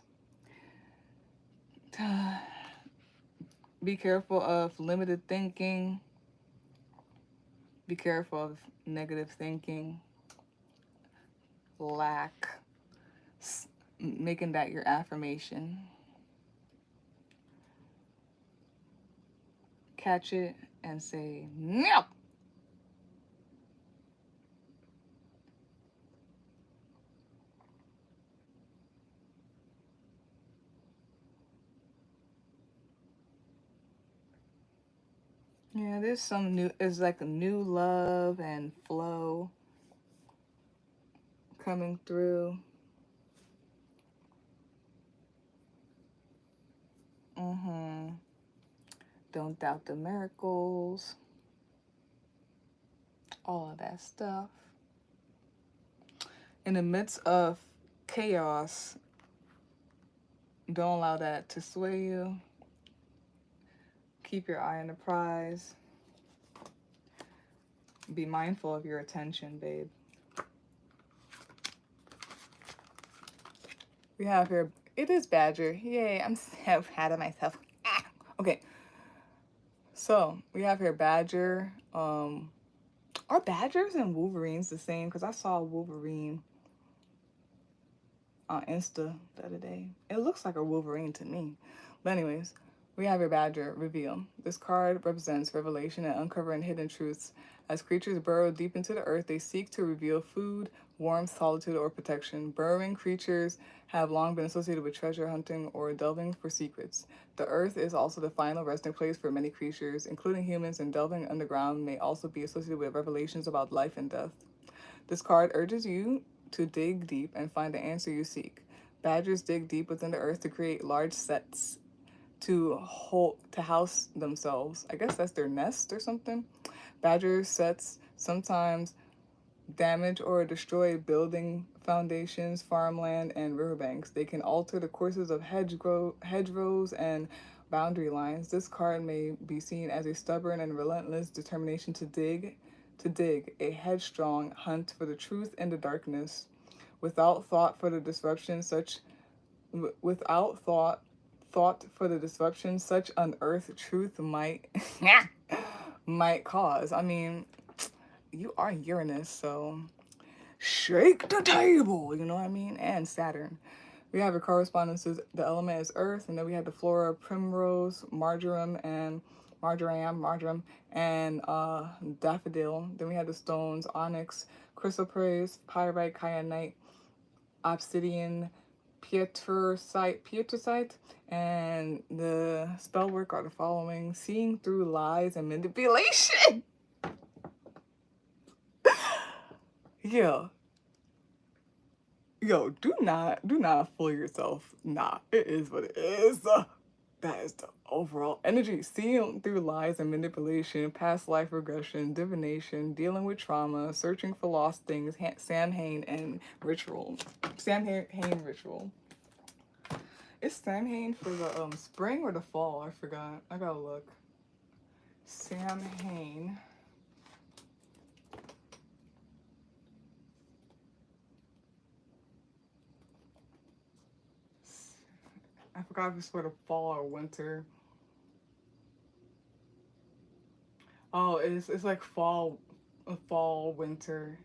be careful of limited thinking. Be careful of negative thinking, lack, making that your affirmation. Catch it and say, no. Yeah, there's some new, it's like a new love and flow coming through. Don't doubt the miracles. All of that stuff. In the midst of chaos, don't allow that to sway you. Keep your eye on the prize. Be mindful of your attention, babe. We have here, it is Badger. Yay, I'm so proud of myself. Okay, so we have here Badger. Are Badgers and Wolverines the same? Because I saw a Wolverine on Insta the other day. It looks like a Wolverine to me. But anyways, we have your Badger reveal. This card represents revelation and uncovering hidden truths. As creatures burrow deep into the earth, they seek to reveal food, warmth, solitude, or protection. Burrowing creatures have long been associated with treasure hunting or delving for secrets. The earth is also the final resting place for many creatures, including humans, and delving underground may also be associated with revelations about life and death. This card urges you to dig deep and find the answer you seek. Badgers dig deep within the earth to create large sets to house themselves. I guess that's their nest or something. Badger sets sometimes damage or destroy building foundations, farmland, and riverbanks. They can alter the courses of hedgerows and boundary lines. This card may be seen as a stubborn and relentless determination to dig, a headstrong hunt for the truth in the darkness. Without thought for the disruption such unearthed truth might might cause. I mean, you are Uranus, so shake the table, you know what I mean? And Saturn. We have your correspondences. The element is earth, and then we have the flora, primrose, marjoram, and daffodil. Then we have the stones, onyx, chrysoprase, pyrite, kyanite, obsidian, pietrocite, and the spell work are the following: seeing through lies and manipulation. Yeah. Yo, do not fool yourself. Nah, it is what it is. That is the overall energy. Seeing through lies and manipulation, past life regression, divination, dealing with trauma, searching for lost things, Samhain and ritual. Samhain ritual. Is Samhain for the spring or the fall? I forgot. I gotta look. Samhain. I forgot if it's for the fall or winter. Oh, it's like fall, winter.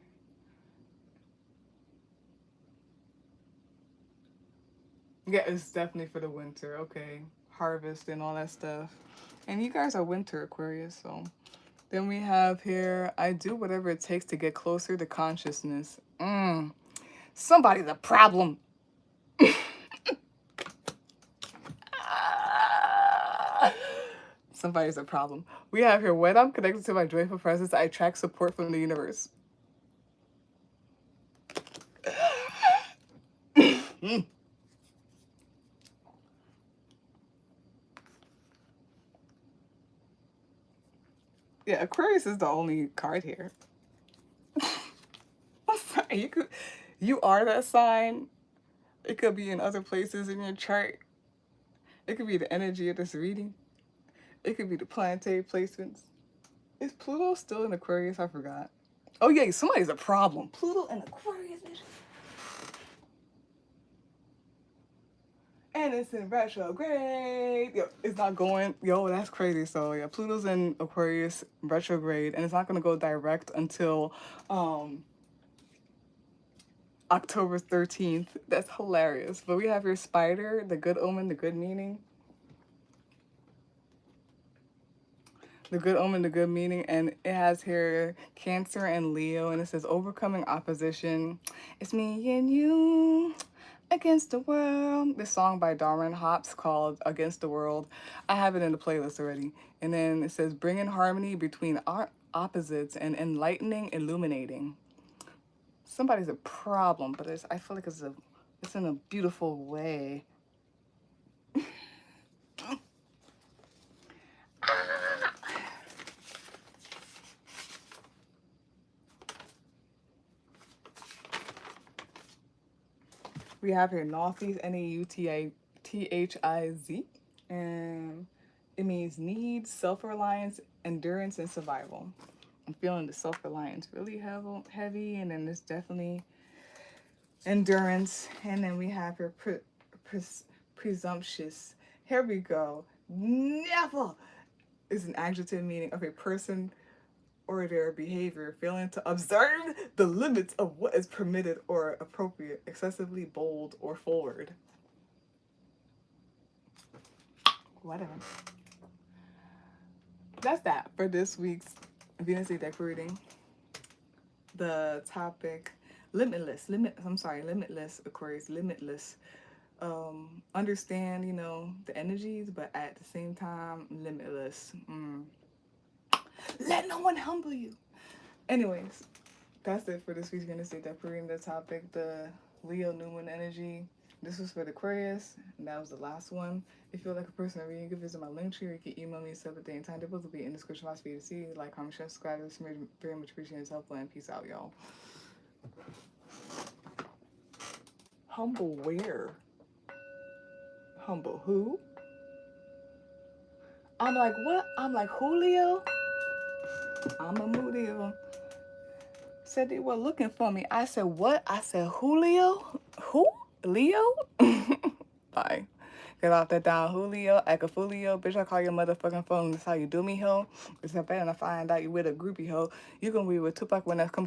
Yeah, it's definitely for the winter. Okay, harvest and all that stuff. And you guys are winter Aquarius, so. Then we have here, I do whatever it takes to get closer to consciousness. Somebody's a problem. Somebody's a problem. We have here, when I'm connected to my joyful presence, I attract support from the universe. Yeah, Aquarius is the only card here. I'm sorry, you are that sign. It could be in other places in your chart. It could be the energy of this reading. It could be the planetary placements. Is Pluto still in Aquarius? I forgot. Oh yeah, somebody's a problem. Pluto and Aquarius, bitch. And it's in retrograde. Yo, it's not going. Yo, that's crazy. So yeah, Pluto's in Aquarius retrograde, and it's not gonna go direct until October 13th. That's hilarious. But we have your spider, the good omen, the good meaning. The good omen, the good meaning, and it has here Cancer and Leo, and it says overcoming opposition. It's me and you against the world. This song by Darwin Hops called Against the World. I have it in the playlist already. And then it says bringing harmony between our opposites and enlightening, illuminating. Somebody's a problem, but I feel like it's in a beautiful way. We have here Nauthiz, Nauthiz, and it means need, self-reliance, endurance, and survival. I'm feeling the self-reliance really heavy, and then there's definitely endurance, and then we have here presumptuous. Here we go. Never is an adjective meaning of a person or their behavior, failing to observe the limits of what is permitted or appropriate, excessively bold or forward. Whatever. That's that for this week's Venus deck reading. The topic, limitless, Aquarius, limitless. Understand, the energies, but at the same time, limitless. Let no one humble you. Anyways, that's it for this week's Venus deck reading. The topic, the Leo new moon energy. This was for the Aquarius, and that was the last one. If you would like a personal reading, you can visit my link tree, or you can email me a separate day and time. They both will be in the description box for you to see. Like, comment, share, subscribe. It's very much appreciated. It's helpful, and peace out, y'all. Humble where? Humble who? I'm like, what? I'm like, Julio? I'm a Mudio. Said they were looking for me. I said, what? I said, Julio? Who? Leo? Bye. Get off that down, Julio, Acafulio. Bitch, I call your motherfucking phone. That's how you do me, ho. It's not bad, and I find out you with a groupie, ho. You gonna be with Tupac when that comes